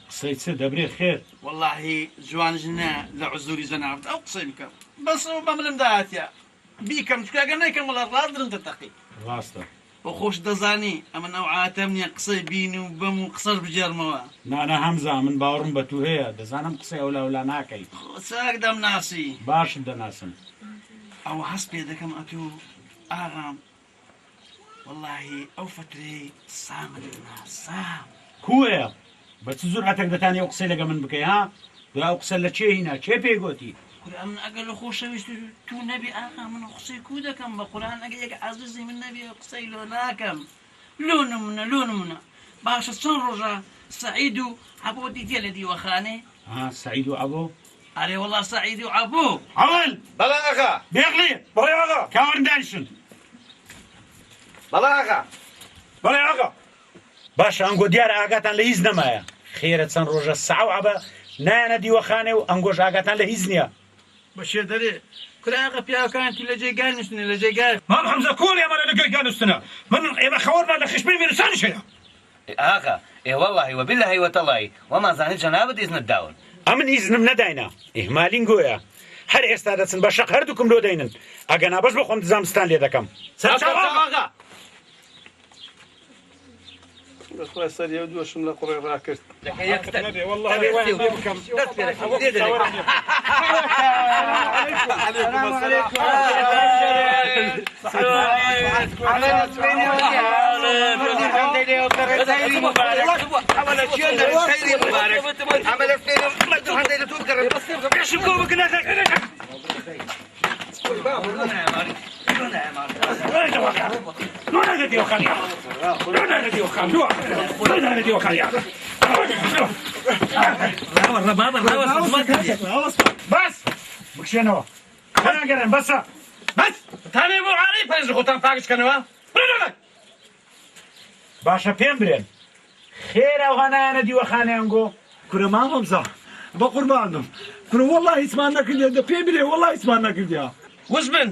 قسەی چ دەبرێ خێر واللهی جوانژنە لە عزوری زەناوت ئەو قسەی بکەم بەس ئەو بەملم داهاتیا بیکەم چکاگە نایکەم وڵا ڕادرم دەتەقی ڕاستە بۆ خۆش دەزانی ئەمە نەو عاتەم نییە قسەی بین و بەم و قسەش بجێرمەوە نانە هەمزا من باوەڕم بە تو هەیە دەزانم قسەی ئەولا ناکەی چاک دەمناسی باشم دەناسم ئەوە هەست پێ دەکەم ئەتو ئاغام واللهی ئەو فترەی سامت ناسام کوێە بە چ زۆر ئەتەک دەتانی ئەو قسەی لەگە من بکەی ها دو ئەو قسە لە چێ هینا چێ پێی من ئەگەر لە خۆشەویست تو نەبی ئاغا من قسەی کو دەکەم بە قورآن ئەگە یەک عەزیزی من نەبی قسەی لۆ ناکەم لۆ نمونە باشە چەند ڕۆژە سەعید و عەبۆ دیتێ لە دیوەخانێ سەعید و عەبۆ ئەرێ وەڵا سەعید و عەبۆ ئەوەل بەڵێ ئاغا بێغڵی بەڵێ ئاغا کاوەرم دانیشن بەڵێ ئاغا بەڵێ ئاغا باشە ئەنگۆ دیارە ئاگاتان لە هیچ نەمایە خێرە چەند ڕۆژە سەع و عەبە نایەنە دیوەخانێ و ئەنگۆش ئاگاتان لە هیچ نییە بەشێ دەرێ کراغە پیاکانتی لە جێگای نووسنە لە جێگای مام حەمزە کۆڵی ئەمە لە گوێگان نووسنە من ئێمە خەوەرمان لە خشبەی میرسانی شەیە ئاغا والله وبالله وتالله وما زانیت جەنابەت ئیزنت داون ئەمن ئیزنم نەداینا ئیهمالین گۆیە هەر ئێستا دەچن بە شەق هەردووکم لۆ دەینن ئەگە نابەش بە خۆم دزامستان لێ دەکەم ئاغا بەخوای سەریە دووەشم لە قوڕی ڕاکرد بس بکشێنەوە گەرن بەسە بەس تانێ بۆ عاری پەنج خۆتان پاکشکەنەوە باشە پێم برێن خێرا هەنایانە دیوەخانەیان گۆ کورە مامەمزا بە قوربانم کورە وەڵڵا هیچمان نەکردێ پێ برێ وەڵڵا هیچمان نەکردیا وزبن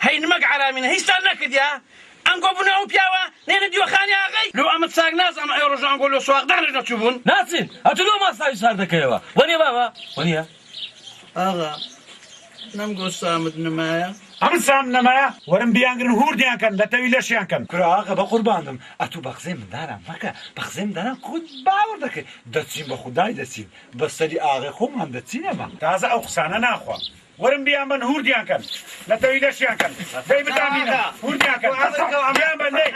هەی نمەک عرامینە هیچتان نەکردیا ئەنگۆ بوونە ئەو پیاوە نێنە دیوەخانی ئاغای لۆ ئەمە چاک نازانم ئەو ڕۆژە ئەنگۆ لۆ سواغدانێک نەچوو بوون ناچین ئەتو لۆ ماساوی سار دەکەیەوە وەنیە بابا وەنیە ئاغا نەمگۆ سامت نمایە ئەم سام نەمایە وەرم بیانگرن هوردیان کەن لە تەوی لەشیان کەن کورە ئاغا بە قوربانم ئەتو بە قسەی مندارم مەکە بە قسەی مندارم خود باوەڕ دەکەی دەچین بە خودای دەچین بەسەری ئاغای خۆمان دەچینەمە تازە ئەو قسانە ناخوا وەرم بیان بن هوردیان کەن لە تەوی لەشیان کەن دەی بتامینە هوردیان کەن بیان بن لێ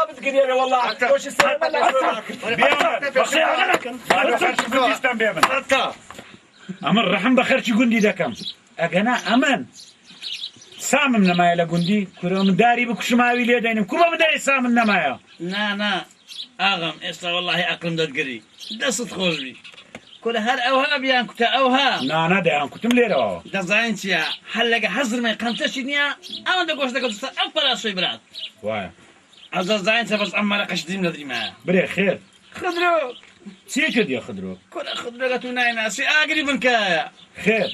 بتگرێرە وەڵڵا خۆشی سەرمە لە ئەمە ڕەحم بە خەرکی گوندی دەکەم ئەگەنا ئەمن سامم نەمایە لە گوندی کورە من داری بکوشماوی لێ دەینم کوبە بدەی سامن نەمایە نا ئاغام ئێستا وەڵڵاهی عەقلم دەرگری دەست خۆش بی کورە هەر ئەوها بیان کوتە ئەوها نانە دەیان کوتم لێرەوە دەزانین چییە هەر لەگە حەزرمە قەمچەشی نییە ئەوەندە گۆشت دەکەوت ئەو پەلاسۆی برات وایە ئەو دەزانین چە بەس ئەم مەرەقەش دیم لە دریمایە برێ خێر خدرۆ چی کردیە خدرۆ کورە خدرۆگە تو نایناسی ئاگری بنکایە خێر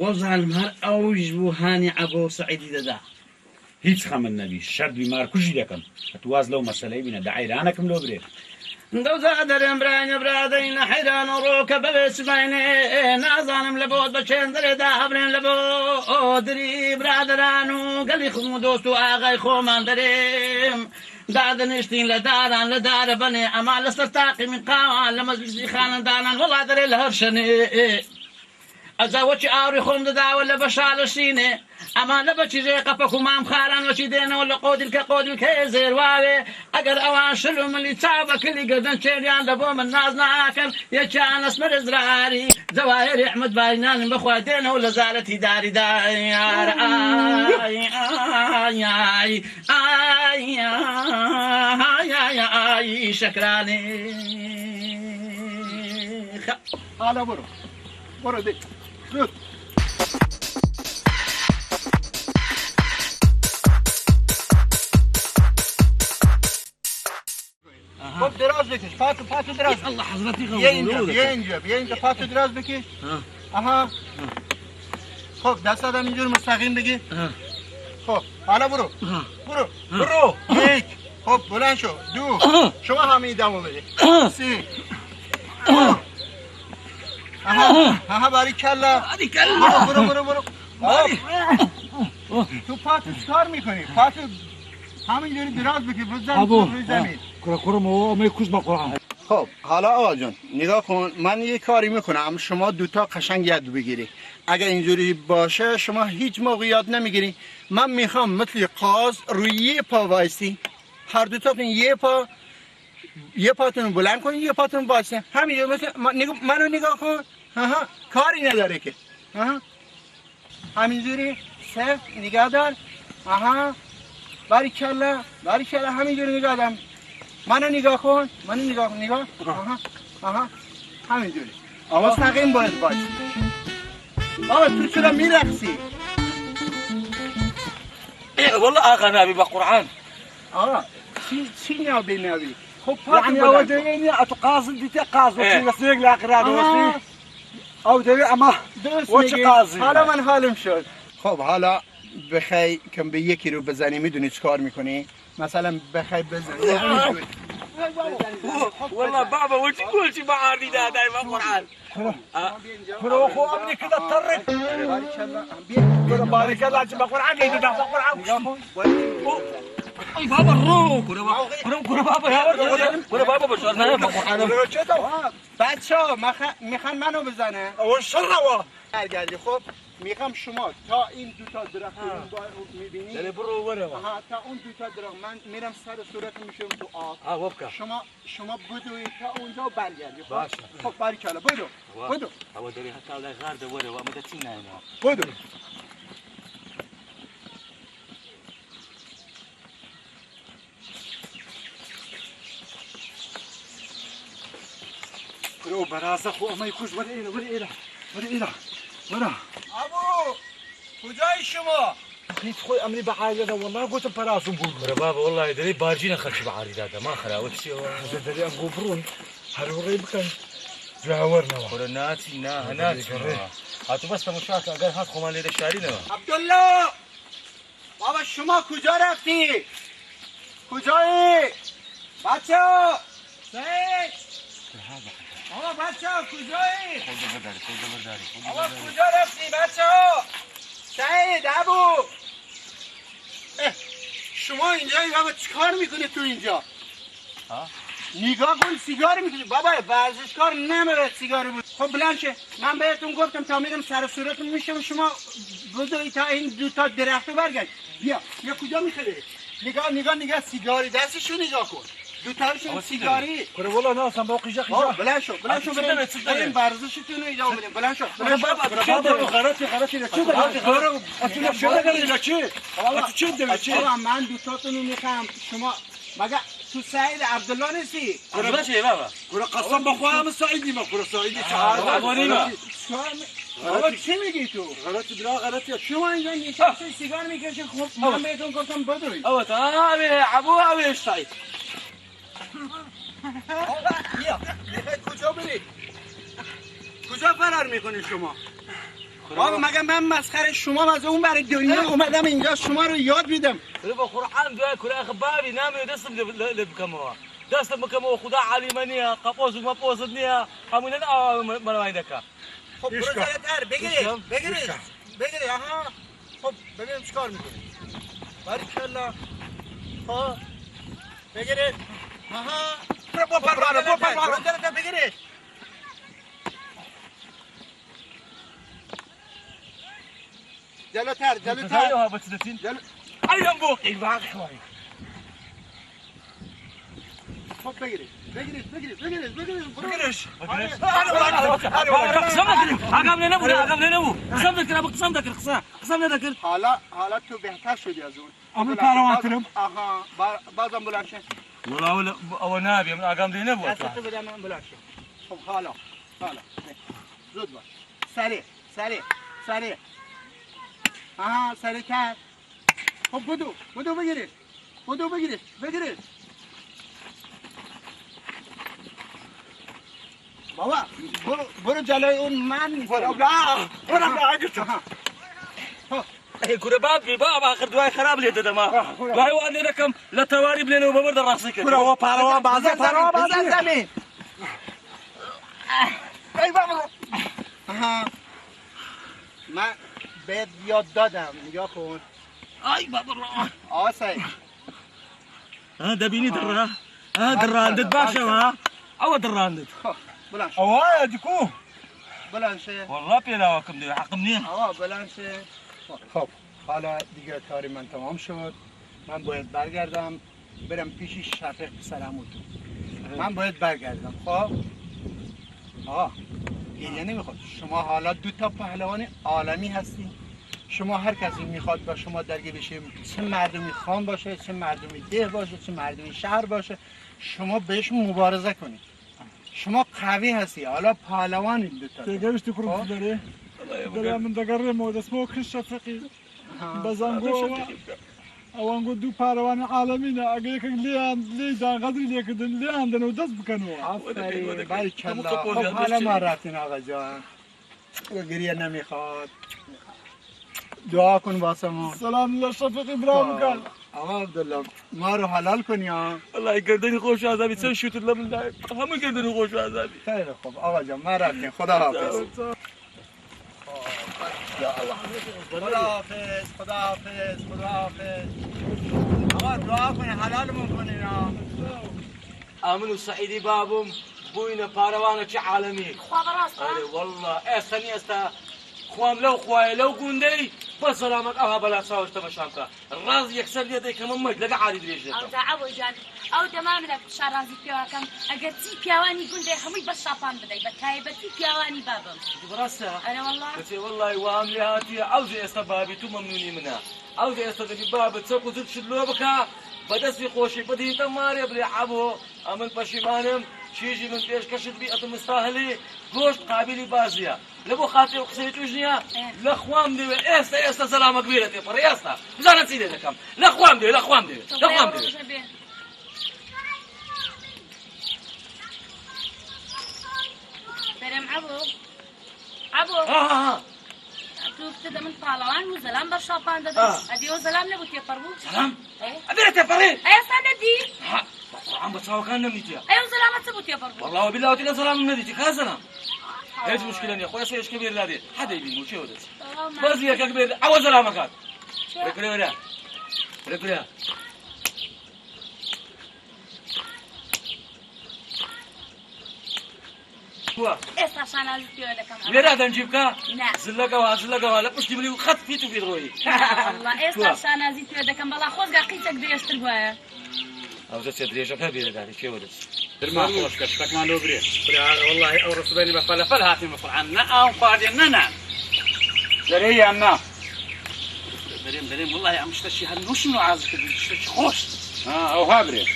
وەزانم هەر ئەوش بوو هانی عەبۆ سەعیدی دەدا هیچ خەمن نەبی شەر بیمار کوژی دەکەم هەتواز لەو مەسەلەی بینە دەعیرانەکەم لۆ برێ دەوزا دەرێن برانە برادەینە حەیران و ڕۆکە بەبێ سباینێ نازانم لە بۆت بە چێن دەرێدا هەبرێن لە بۆ دری برادران و گەلی خزم و دۆست و ئاغای خۆمان دەرێم دادنیشتین لە داران لە دارە بنێ ئەما لەسەر تاقی من قاوان لە مەجلیسی خانەدانان وەڵا دەرێ لە هەر شەنێ ئەجاوەچی ئاوری خۆم دەداوە لە بەشالەشینێ ئەمان لە بەچیژێ قەپەک و مام خاران وەچی دێنەوە لە قۆدیلکە قۆدیلکە زێرواوێ ئەگەر ئەوان شل و ملی چاو بەکلی گەردن چێریان لە بۆ من ناز ناکەن یەکیان ئەسمەر زراری جەواهێری ئەحمەد باینانم بەخوا دێنەوە لە زارەتی داری دایار ئای خدایای شکرانه حالا برو دی زود خب دراز بکش پاتو دراز الله حضرتی بیا اینجا پاتو دراز بکش آها خب دست آدم اینجور مستقیم بگی خب حالا برو یک خب بلند شو دو شما همه دمو بده سه آها باریکلا برو تو پاتو چکار میکنی پاتو همینجوری دراز بکش روی زمین خب حالا آقا جان نگاه کن من یه کاری میکنم شما دوتا قشنگ یاد بگیری اگر اینجوری باشه شما هیچ موقع یاد نمیگیری من میخوام مثل قاز روی یه پا وایسی هر دوتاتون یه پاتون بلند کنین یه پاتون وایسی همینجوری مثل منو نگاه کن کاری نداره که همینجوری صرف نگاه دار باریکلا همینجوری نگاه دارم منو نگاه کن نگاه همینجوری مستقیم باید باش بابا تو چرا میرقصی والله آقا نبي بقرآن چی نبی خب يعني أول دقيقة أتقاصد دي تقاصد وسيق لآخر هذا أو دقيقة أما وش قاصد حالا من حالم شد خب حالا بخوای کم به یکی رو بزنی میدونی چیکار میکنی مثلا بخوای بزنی والله بابا وش تقول شي بعارضي ده دايما قرآن برو أخو أمني كده اضطرت بارك الله جب قرآن يدي ده قرآن اي بابا الروح كره بابا يا كره بابا بشرنا بقرآن بچه‌ها میخوان منو بزنه اول شر برگردی خب میخوام شما تا این دوتا درخت رو میبینی دلی برو ورا تا اون دوتا درخت من میرم سر صورت میشم تو آب شما بدوی تا اونجا و برگردی خب باریکلا بدو هو داری حتی الله غارده ورا و مدتینا اینا بدو برو برازه خو ما يكوش ولا إله ابو کجای شما هیچ خوی امنی به عایده والله گفتم پراسم بود برا بابا والله داری بارجی نخرش بعاری داده ما خلاوت شي داری ام گفرون هر وقت بکن جاورنا برا ناتی نه ناتی هاتو بس مشاکل اگر هات خو من لیده شاری نه عبدالله بابا شما کجا رفتی کجایی بچه‌ها آقا بچه‌ها کجایی؟ آقا کجا رفتی بچه‌ها؟ سعید ابو شما اینجایی بابا چیکار میکنی تو اینجا؟ نگاه کن سیگار میکنی بابا ورزشکار نمیره سیگار بود خب بلند شه من بهتون گفتم تا میرم سر صورتون میشم شما بذاری تا این دوتا درختو برگرد بیا کجا میخوری؟ نگاه سیگاری دستشو نگاه کن دوتایشون سیگاری کره والله ناسم باقی جا بلند شو بریم ورزشتون رو ایجا بدیم بلند شو من دوتاتون رو میخوام شما مگه تو سعید عبدالله نیستی؟ کره چه بابا؟ کره قسم بخواه هم سعیدی ما کره سعیدی بابا چی میگی تو؟ غلطی شما اینجا نشستی سیگار میکشی خب من بهتون گفتم بدوی اوه تا ابو سعید بیا کجا بری؟ کجا فرار میکنی شما؟ بابا مگه من مسخره شما از اون برای دنیا اومدم اینجا شما رو یاد میدم با قرآن دعای کل اخباری نمی دستم لبکموا دستم بکموا خدا علیمانیه قپوز و مپوزد نیه همونن منوای دکا خب برو جلوتر بگیری آها خب ببینیم چیکار میکنی باریکلا خب بگیرید آها برو جلوتر بگیرید جلوتر ايوه بتسدتين ايام بوقي باقي شوي خب بگیرید حالا تو بهتر شدی از اون اما پروان کنم آها بازم بلند شد والله او نابي من اقام دي نبوه دستتو بده من بلند شو. خب حالا زود باش. سریع آها سریع‌تر. خب بدو بگیرش بابا برو جلوی اون من برو كره باب اخر دواي خراب لي دما دواي واني لكم لا تواري بلين وببرد راسك كره هو پهلوان بازار زمین ای بابا آها من بهت یاد دادم نگاه کن اي بابا آسای ها دبيني درا ها دراندت باشا ها او دراندت بلند شو اوه ديكو بلند شه والله بيلاكم دي حق منين بلند شه خب حالا دیگه کاری من تمام شد من باید برگردم برم پیش شفیق پسرمو تو من باید برگردم خب گریه نمیخواد شما حالا 2 تا پهلوان عالمی هستین شما هر کسی میخواد با شما درگیر بشه چه مردمی خان باشه چه مردمی ده باشه چه مردمی شهر باشه شما بهش مبارزه کنید شما قوی هستی حالا پهلوان این 2 تا تقدرش تكون داري داري من دقرم ودسمو كش شفقي بزنگو اوانگو دو پهلوان عالمین اگه یک لی دان قدری لیکدن لی اندن و دست بکنو آفرین بارکالله خب حالا ما رفتین آقا جان گریه نمیخواد دعا کن واسمون سلام الله شفقی برام کن آقا عبدالله ما رو حلال کنی ها والله گردنی خوش عذابی چه شوتر لمن دای همه گردنی خوش عذابی خیلی خوب آقا جان ما رفتیم خدا حافظ خدا حافظ آقا دعا کنی حلالمون کنی ها امن وسعيدي بابم بوينا باروانه چه عالمي خبراست والله اسني استا خوام لو خوای لو گوندی با سلامت آها بلا ساوش تماشامکا راز یکسر لیدی کم مج لگا عادی دریجه او دعوه جان او دمام لك شارازي پیاکم اگر تی پیاوانی گونده همي بس شاپان بدی بتایبتی پیاوانی بابم براسا انا والله قلت والله واملي هاتي عاوزي استبابي تو ممنوني منها عاوزي استبابي باب تسوق زد شلوبكا بدسي خوشي بدي تماري بلي عبو امن پشیمانم چیزی من پیش کشید بی اتم مستاهلی گوشت قابلی بازیه لبو خاطر قصه توجنیا لخوام دی است سلام كبيره تي فرياستا بزانا تسيدي لكم لخوام دی برم عبو تو ابتدى من طالوان وزلام برشاپان دادش ادي وزلام نبو تيفربو سلام ابيرة تيفرين ايه سندي عم بتصاوى كان نمنيتيا ايه وزلام تبو تيفربو والله وبالله وتلا سلام نمنيتي كاسنا ايش مشكلة يا اخويا سيش كبير لادي حدا يبين وشي ودس بس يا كبير عوض سلامك ركريا ايش عشان ازيد لكم وين هذا نجيبك نعم زلقوا لا مش تجيب لي خط فيتو في دروي والله ايش عشان ازيد لكم بالله خوز قاقيتك ديش تلقاها او زت دريجه كبيره داري شي ودس درما خوش كشتك ما لو بري والله او رسبني بفل هاتي مفرعنا او قادنا دري انا دريم والله يا مشتشي هل وش نوع عازك تشتشي خوش او هابري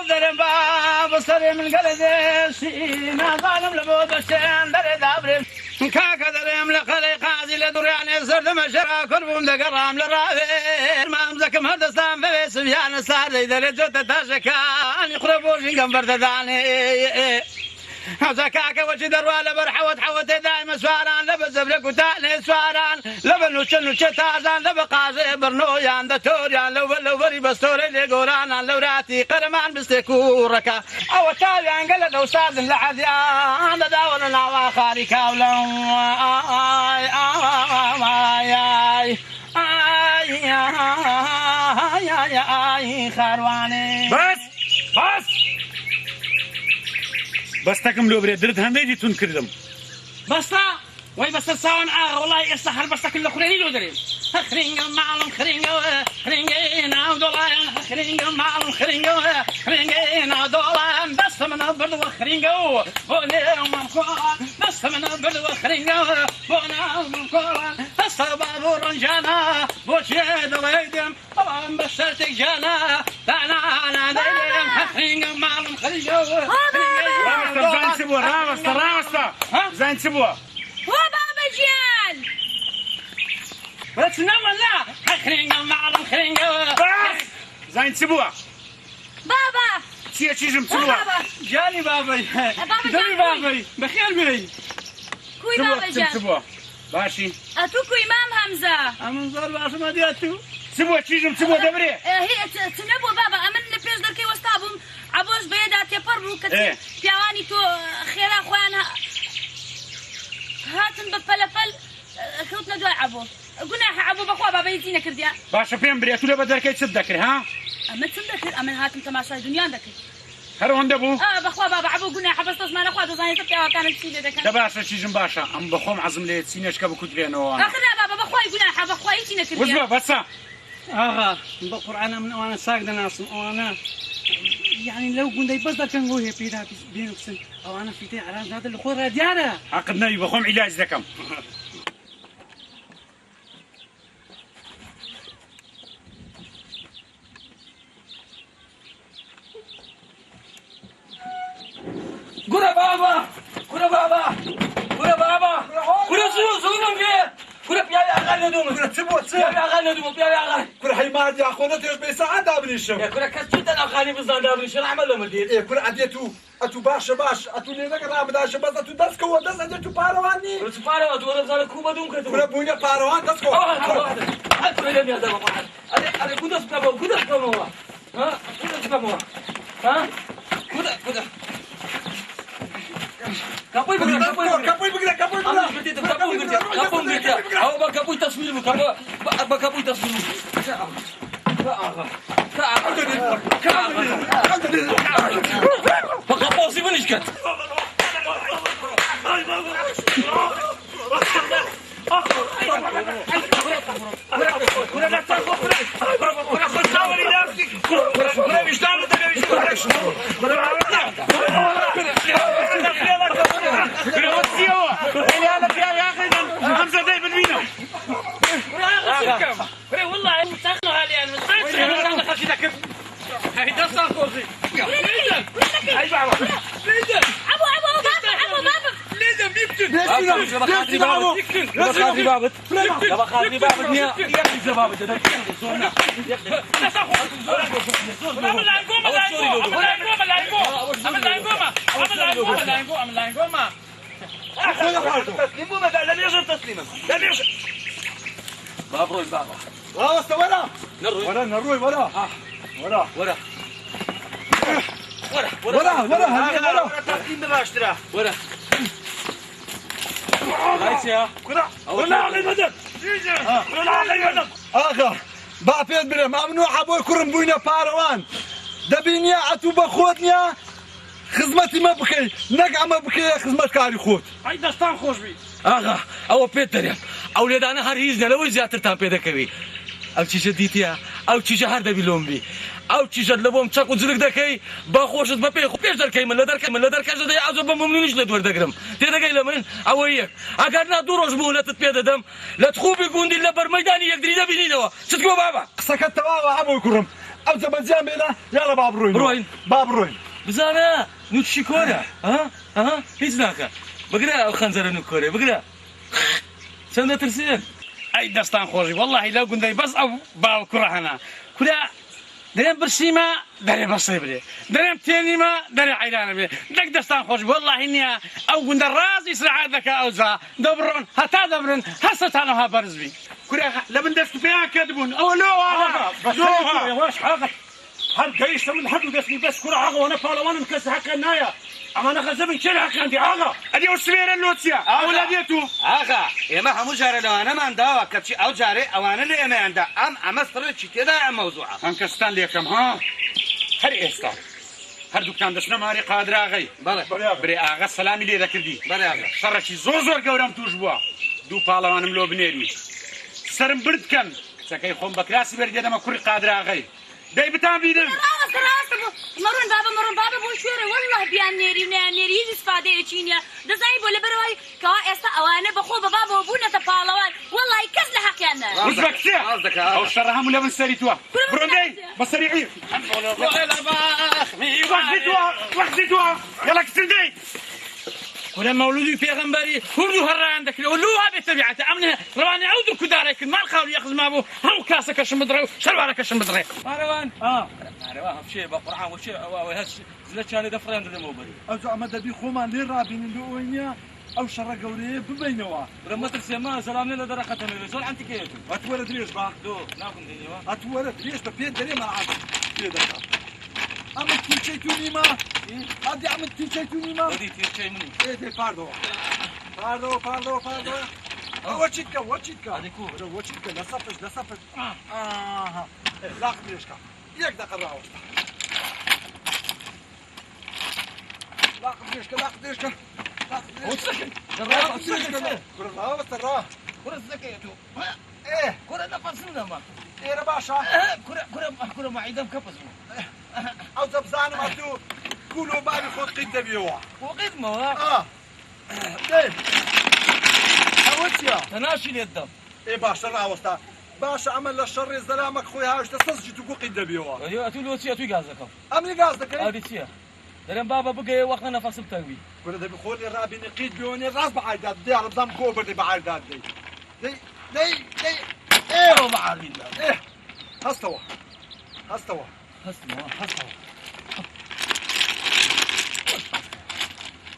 درم باب سر من قلدي ما ظالم لبود الشين در دابرم كاكا درم لخلي قاضي لدريان سرد مشرا كربوم دقرام للرافير ما امزكم هدستان في سفيان سار در جوت تاشكان يقربوا جنقم بردداني زكاكا وجه درواله برحوت حوت دايما سواران لبس زبلك وتاني سواران لبن وشن وشتازان لبقازي برنويان دتوريان لو بري بستوري لقوران لو راتي قرمان بستيكوركا او تاليان قلد وصاد لحذيان داول العوا خاري كاولون اي خرواني بس تكم لو بري درت هندي تون كردم بستا وي بس ساون والله يستحر بس كل خريني لو دريم خرينج معلم خرينجنا دولان خرينج معلم خرينجنا دولان بس من برد وخرينجو بوني ومقال بس من برد وخرينجو بوني ومقال بس ماڵم جانا بۆچێ دەڵێدم ئەوان بە شەرتێک جانا دانانا دەیلێم هەخینگە ماڵم خەریجەوە زان چ بووە ڕاوەستە زان چ بووە وا بابەجیان بەچنەوە لا هەخینگە ماڵم خەریجەوە زان چ بووە بابا چییە چیژم چ بووە جانی بابەی دەمی بابەی بەخێر بێی کوی چ بابەجان بووە باشی ئەتوو کوی مام هەمزە ئەمن زۆر باشم هەدیات تو چ بووە چیژم چ بووە دەبرێ چ نەبووە بابا ئەمن لە پێش دەرکەی وەستا بووم عەبۆش بەیەدا تێپەڕ بوو کە پیاوانی تۆ خێرا خۆیان هاتن بە پەلەپەل کەوتنە دوای عەبۆ گوناحە عەبۆ بەخوا بابا هیچی نەکردیان باشە پێم برێ تو لە بە دەرکەی چت دەکرد ها ئەمە چم دەکرد ئەمن هاتم تەماشای دنیان دەکرد هەر ئەوەندە بوو بەخوا بابا عەبۆ گوناحە بەس دەزمانە خوا دەزانێت پیاوەکانم چی لێ دەکەن دە باشە چیژم باشە ئەم بەخۆم عەزم لێ چینەشکە بکوترێنەوە ئەخنا بابا بەخوای گوناحە بەخوا هیچی نەکردیان وزمە بەسە ئاغا بە قورعانە من ئەوانە ساک دەناسم ئەوانە یعنی لەو گوندەی بەس دەکەن بۆ هێ پێدا بێن بچن ئەوانە فیتەی عەراز نادە لە خۆ ڕادیارە عەقد نەوی بەخۆم عیلاج دەکەم گورە بابا گورە بابا گورە بابا گورە زوڵم پێ گورە پیاوی ئاغا نەدومم گورە چ بووە چ پیاوی ئاغا نەدومم پیاوی ئاغا گورە هەیمادی ئاخۆ نەتێش بێ سەعات دابنیشم گورە کەس چیتە ناخانی بزان دابنیشە ڕەحمە لەمە دێت گورە ئەدێت و ئەتو باشە باش ئەتو لێنەکە ڕابداشە بەس ئەتو دەستکەوە دەست ئەدێت و پارەوان نی گورە چ پارەوە تو وەرەبزانە کووبە دوم کردم گورە بووینە پارەوان دەستکەوە ئەتوێ لە میادەوە ئەدێ گو دەست بکەمەوە گو دەست بکەمەوە گو دەست بکەمەوە گودە کپوی بگیر کپوی بگیر کپوی بگیر کپوی بگیر ئەو بە کپوی تەسویر بکە بە کپوی تەسویر بە کەپۆسی منیش کرد والله مسخنا حاليا هاي دستان خوزي خاطري بابت لما خاطري بابت نيا يا بابت ده زونا بابروي بابا ورا ورا نروي ورا نروي ورا ورا ورا ورا ورا تقديم باشترا ورا هايسيا ئاغا با پێت برم ئەمنوحە بۆی کوڕم بووینە پارەوان دەبینیە ئەتوو بە خۆت نییە خزمەتی مە بکەی نەک ئەمە بکەیە خزمەتکاری خۆت ئەی دەستان خۆش بی ئاغا ئەوە پێت دەرێم ئەو لێدانە هەر هیچ نەلەوەی زیاترتان پێ دەکەوی ئەو چیژە دیتیە ئەو چیژە هەر دەبی لۆمبی ئەو چیژەت لە بۆم چەق و جلک دەکەی با خۆشت بە پێی پێش دەرکەی من لە دەرکەش دەدەی ئازۆ بە ممنونیش لە دووەردەگرم تێدەگەی لە من ئەوە یەک ئەگەر نا دوو ڕۆژ مهلەتت پێ دەدەم لە تخوبی گوندی لە بەرمەیدانی یەکدری دەبینینەوە چتکۆ بابا قسەکەت تەواوە ئەمۆی کوڕم ئەو جەبەجیان بێنە یاڵە با بڕۆین با بڕۆین بزانە نوچی کۆرە هیچ ناکە بگرە ئەو خەنجەرە نوکۆرێ بگرە چەندە ترسێن ئەی دەستان خۆشی واللهی لەو گوندەی بەس ئەو باو کوڕە هەنا کورا دەرێم برسیمە دەرێ بەسێ برێ دەرێم تێنیمە دەرێ عەیرانە بێ دەک دەستان خۆش واللهی نییە ئەو گوندە ڕازی سرعات دەکا ئەوجا دەبڕۆن هەتا دەبرن هەستتانەوە بەرز بی کورا لە من دەست و پێیان کردبوون ئەوە لۆواش هەر گەیشتە من هەردوو دەستنی بەس کوڕە ئاغەوەنە پاڵەوانم کەس حەقیان نایە ئەمانە خەزەبن چێ لە حەقیاندی ئاغا ئەدی ئەو سوێرە لۆچیە ئەو لا دێت و ئاغا ئێمە هەموو جارە لەوانەمان داوە کەچی ئەو جارێ ئەوانە لە ئێمەیاندا ئەمە سڕێکی تێدا ئەم مەوزوعە هەم کەستان لێکەم ها هەر ئێستا هەردووکتان دەچنە ماری قادراغەی برێ ئاغا سەلامی لێ دەکردی شەڕێکی زۆر گەورەم توش بووە دوو پاڵەوانم لۆ بنێری سرم بردکەن کچەکەی خۆم بە کراسی بەردێدەمە کوڕی قادراغەی دەی بتان بیدن مەڕۆن بابە بۆ شوێرە والله بیان نێری و نیان نێری هیچ ئیسفادەیەکی نییە دەزانی بۆ لەبەرەوەی کەوا ئێستا ئەوانە بەخۆ بە بابەوە بوونەتە پاڵەوان والله کەس لە حەقیان نایە وزبك سير او الشر هم ولا من سريتوا بروندي بسريعين وحدتوا يلا كسندي ولا مولودي في غنبري كله هر عندك ولو هذه تبعته امنه رواني عود كدارك ما الخاول ياخذ ما ابو هم كاسك شمدري شلوارك شمدري مروان مروان شيء بقرعان وشيء وهش زلتشاني دفران ده مو بري او زعما دبي خومان لي رابين اللي او شر قوري ببينوا لما ترسي ما سلام لنا درقه زول انت كيف اتولد ليش با دو ناكل دنيا اتولد ليش بين دري ما عاد كده عملت تيشيتوني ما ادي عملت تيشيتوني ما ودي تيشي مني ايه دي باردو واتشيكا هذيك هو واتشيكا لا صفش لاقط ليشكا ياك دق الراوس لاقط ليشكا وسكن الراوس الراوس كرة زكيتو ايه كرة نفسنا ما ايه يا باشا كرة معيدة مكبسوا او زبزان ما تو كلوا بالي خذ قيد بيوا وقيد ما ايه اوتيا تناشي اليد ايه باشا راوستا باشا عمل للشر زلامك خويا هاش تصج تقول قيد بيوا ايوه اتو لوتي اتو غازك امني قصدك هذه تيا درن بابا بقى وقت نفس بتاوي كل ده بيقول لي رابي نقيد بيوني راس بعيدات دي على بضم كوبر دي بعيدات دي ايه بعيد ايه هستوى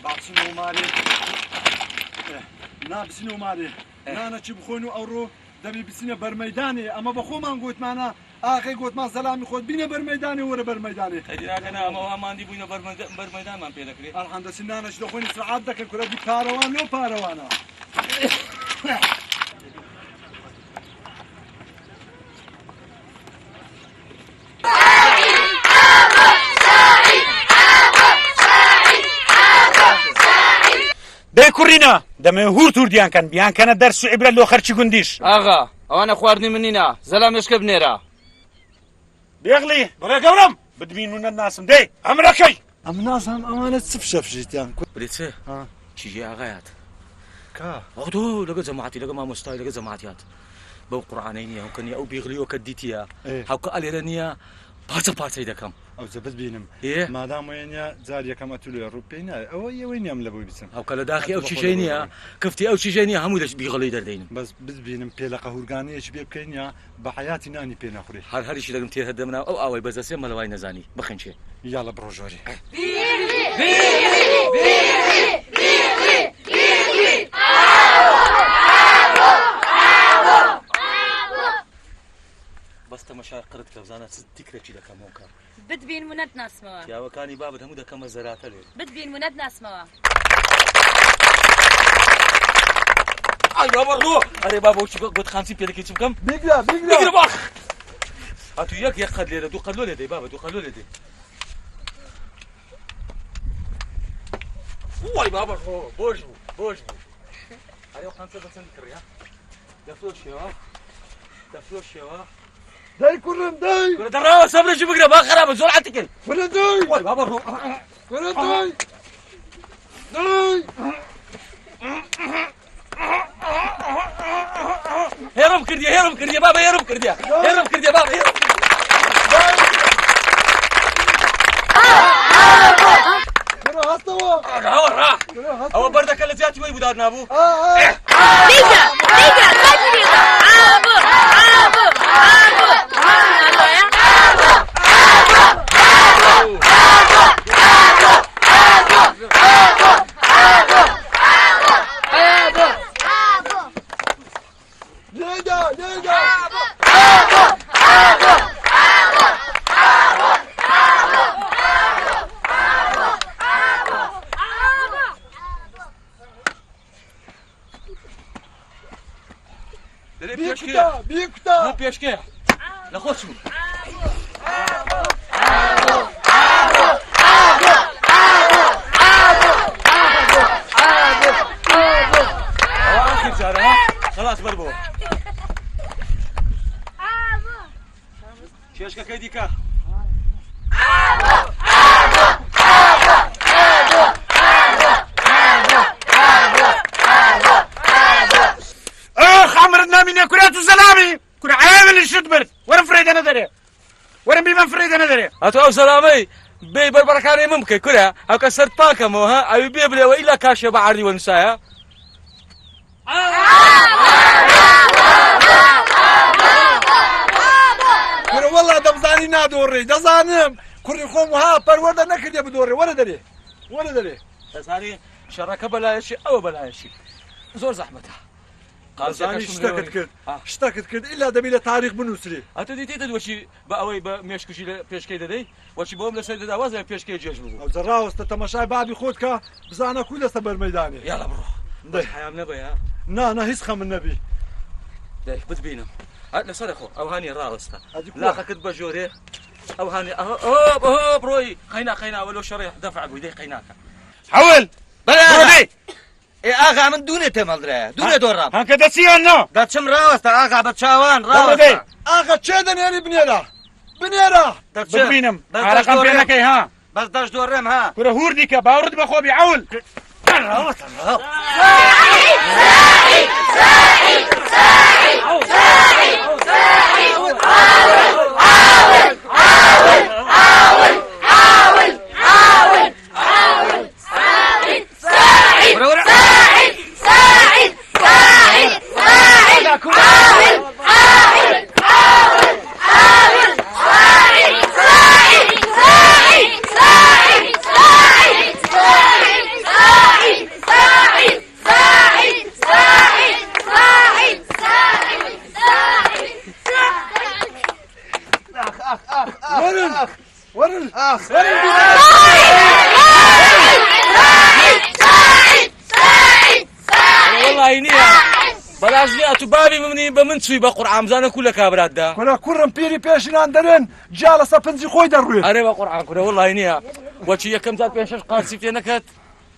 بعد سنو مالي ناب سنو مالي نانا چی بخونو اورو دبي بسنه برميداني اما بخو ما قلت معنا اخي قلت ما سلامي خود بينا برميداني ورا برميداني خدينا كنا ما عندي بينا برميدان ما بيدكري الحمد لله سنانا شلو خويني سعادتك كل دي كاروان لو باروانه بيكورينا دم هورتور ديان كان درس عبره لو خرچي گنديش اغا وانا خواردني منينا زلام يشكب نيرا بيغلي برا قولم بدمينون الناس دي امركي ام ناس هم امانه سفشف جيتان بريتسه تيجي اغايات كا اخدو لقى جماعتي لقى ما مستاي لقى جماعتيات بو قرانينيا وكني او بيغلي وكديتيا هاكو اليرانيا بارتا دكم او زبد بينم إيه؟ ما دام وينيا زاريا كما تقول روبينا او وين يم لبو بيسم او كلا داخي او شيشينيا كفتي او شيشينيا هم ليش بيغلي دردين بس بينم بيلا قهورغاني ايش بكينيا بحياتي ناني بينا خوري هر شيء لازم تير هدمنا او اوي بس ما لواي نزاني بخنشي يلا بروجوري بس تمشى قرت كوزانة تكره كذا كموكا بتبين مند ناس موا يا وكاني بابا هم ده كم زرعت له بتبين مند ناس موا اي بابا روح اري بابا وش قلت 50 بيلك يشوف كم بيقرا باخ هاتو ياك يقد لي دو قلوا لي بابا دو قلوا لي واي بابا بوجو اري 5% كريا دفلوش يا داي كلهم داي كل درا صبر شو بقرا ما خراب زول عتكل كلهم داي واي بابا روح كلهم داي هرب كردي بابا هرب كردي بابا كلهم هستوا راح هو بردك اللي زياتي وي بدارنا ابو بيجا ابو بيكتا بيشكي لا خوشو اخر شهر خلاص بربو شيشكا كيديكا خمرنا من كرات هاتو سلامي كل عامل الشدبرت ورم فريد انا دري ورم بيمن فريد انا دري هاتو او سلامي بي بربركاني ممكن كلها او كسرت باكم ها او بيبلي والا كاشي بعري ونسايا كل والله دمزاني نادوري دزانم كل خوم ها برورده نكد يا بدوري ولا دري ولا دري دزاني شركه بلا شيء او بلا شيء زور زحمتها دزاني اشتكت كد الا دبيله تاريخ بنوسري هاتو دي تدد وشي باوي بمشكشي بيشكي ددي وشي بوم لسيد داوازه بيشكي جيجبو او زراوست تماشاي بابي خودك بزانا كل سبر ميداني يلا بروح ده حيام نبي ها نا هسخه من النبي ده بتبينا هات صرخو او هاني راوستا لا كتب جوري او هاني اهو بروي خينا ولو شريح دفع بيدي خيناك حول بلا اي اغا من دونه تمالدره دونه دورام هكذا سيانا دا تشم راوستا اغا بتشاوان راوستا اغا تشدن يعني بنيرا بتبينم على قم بينك ها بس داش دورم ها كره هورديك باورد بخوبي عول والله نيا بلاش لي اتبابي مني بمنتسوي بقرعه مزانه كلها كابرات دا كنا كرم بيري بيشنان درن جالس بنزي خوي دروي اري بقرعه كنا والله نيا وشي كم زاد بيشش قاسي في نكت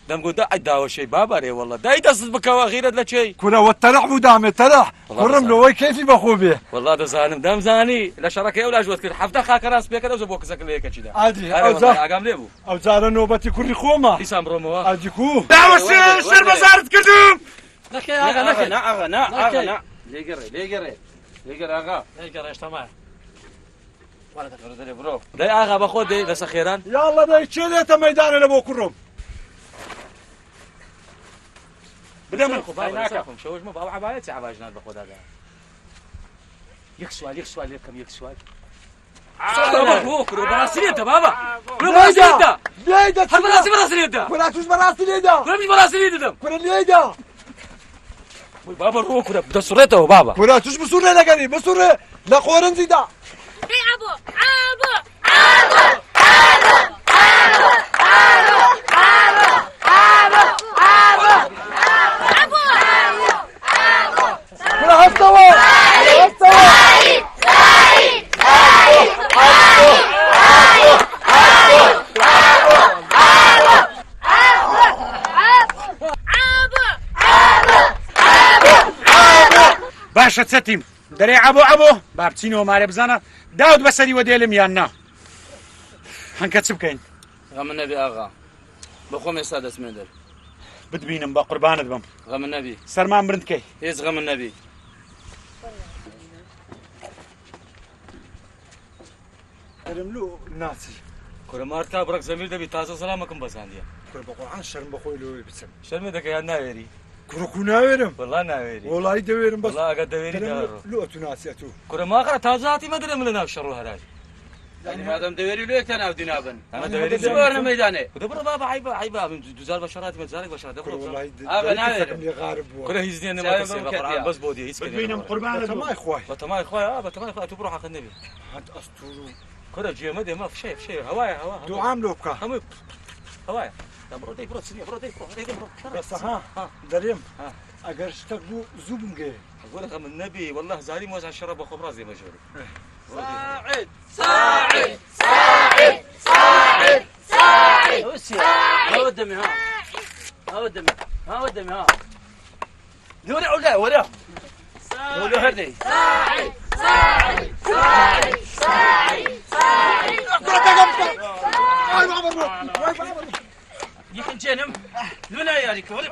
دم قد داو شيء بابا ري والله داي دص بكوا غير لا شيء كنا والتلح ودام التلح كرم لو كيفي بخوبي والله ده زانم دام زاني لا شركه ولا جوت كده حفته خاك راس بك ده زبوك زك ليك كده عادي اقام ليبو او زار نوبتي كل خومه حسام رومو عادي كو دعوه سر بزارت كدوم لك يا اغا لك اغا ليقري اغا ايش تمام ولا تفرد لي برو ده اغا باخذ ده بس اخيرا يلا ده تشيلت ميدان لبو كرم بدنا من خبايناكم شوش مو بابا عبايتي عباجنا باخذ هذا يك سؤال لكم يك سؤال بابا هو كرو براسيل انت بابا كرو براسيل انت ليدا هل براسيل انت كنا توش براسيل ليدا كرو مش براسيل انت كنا ليدا بابا هو كرو ده صورته بابا كنا توش بصوره لقاني بصوره لا قورن زيدا عبو كنا هفتوا باشا تستيم دري عبو بابتينو ماري بزانا داود بسري وديلم يانا هنكتسب كاين غم النبي اغا بخوم يسادس مندر بتبينم بقربان دبم غم النبي سرمان برندكي هيز غم النبي ارملو ناسي كرو مارتا برك زميل دبي تاسو سلامكم بس عندي كل بقى شرم بخوي لو بتسم شرم دك يا ناويري كرو كناويرم والله ناويري والله دويرم بس والله قد دويري لو تناسيتو كرو ما قرا تازاتي ما ادري من لنا شرو هراج يعني ما دام دويري ليك انا ودينابن انا دويري زبرنا ميداني ودبر بابا عيبه من دوزار بشرات من زارك بشرات دبر والله ناويرم غارب كره هيزني انا ما بس قران بس بودي هيك بتبينم قربان ما اخوي بتما اخوي بتما تبروح حق النبي انت اسطورو كره جيمه ما في شيء هوايه تو عاملو بكا هم هوايه برو دي برو سني برو دي برو بس ها دريم اگر اشتغلوا زوبم جاي اقول لك من النبي والله زالي موز على الشرب وخبراء زي ما جوري ساعد ها ودمي ها دوري ولا ولا هردي يمكن جنم ولا ياريك ولا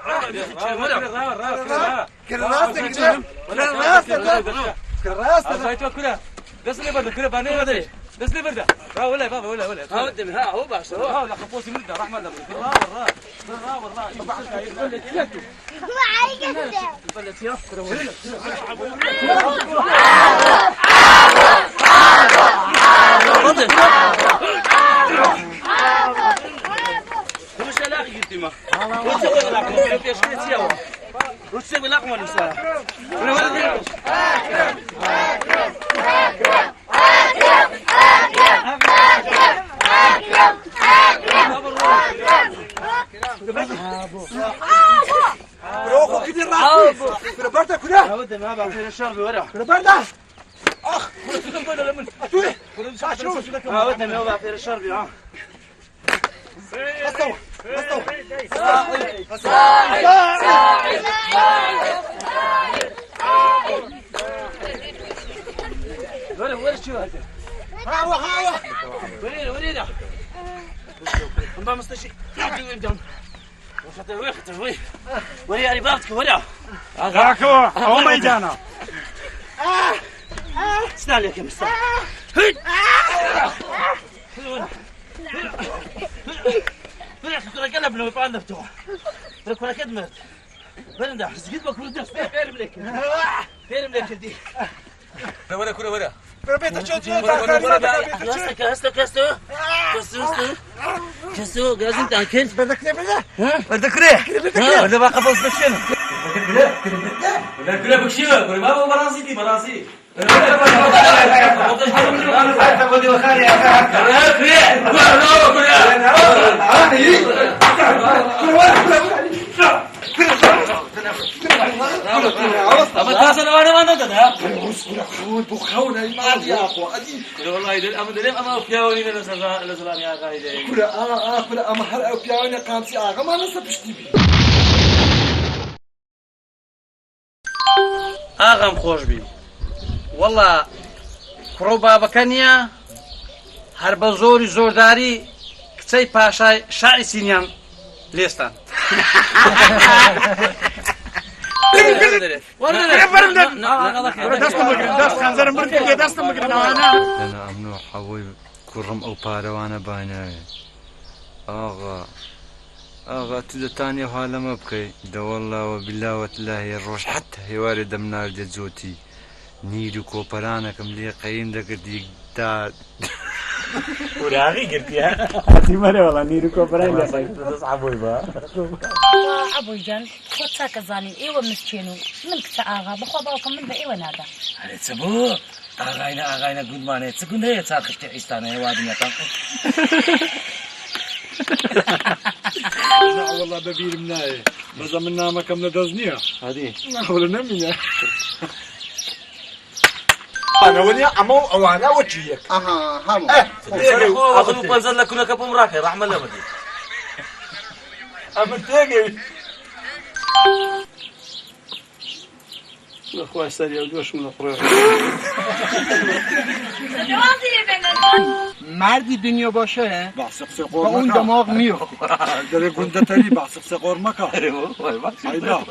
كراسة كراسة بس اللي برده كله باني ما ادري بس اللي برده ولا بابا ولا ها ودم ها هو باش ها لا خفوسي من ده رحمه الله والله مش لا قلت ما وتسوي لقمه نساء روحوا كده الراسي كده برده كده ودي ما بعرف الشرب ورا كده برده اخ اتوي ودي ما بعرف الشرب ها استوى وين شو هذا هاوا وين ما مستشي قدام وين وري علي بارتك ورا هاكو هو ميدانا استنى يا مستر كنا قلبنا ويبان نفتوه كنا كدمت برندا زقيت بك برندا فير ملك دي ولا كنا ولا بربيت شو كستو لازم تاكل بدك بدك ريح ولا ما قبض بشنو بدك بكشي ما هو مراسي والله يدل أما دلهم أما أفياوني من الزلام يا غايدة كل أما حرق أفياوني قامسي آغا ما نصب اشتبي ئاغام خۆش بی وەڵا کوڕە و بابەکە نییە هەر بە زۆری زۆرداری کچەی پاشای شاری سینیان لێستان أنا أمنو حوي كرم أو باروانة باينة آغا تدتاني وحالا ما بكي دا والله وبالله وتالله الروش حتى هواري دمنار دي زوتي نيدو كوبرانكم لي قيم دا قدي دا وراغي قلت يا هاتي مرة والله نيرو كوبران لا بس عبوي با أبوي جان خود ساك زاني إيوة مسكينو من كتا آغا بخوا باوكم من بإيوة نادا هذا تبو آغاينا قد مانه تقول هي تاخشت عيستانه وادي نتاقو لا والله ببير مناي بس منا ما كم ندزنيها هذه لا ولا نمينا أنا ونيا أمو أو أنا وجهك اها هم أخذ بنزل لك كنا كبوم راكي رحمة الله بدي أما تيجي الأخوة سريع ودوش من الفروع مردی دنیا باشه بعصق با سقور اون مكا دماغ میاد داره گنده تری بعصق سقور مكا أيوه هيدا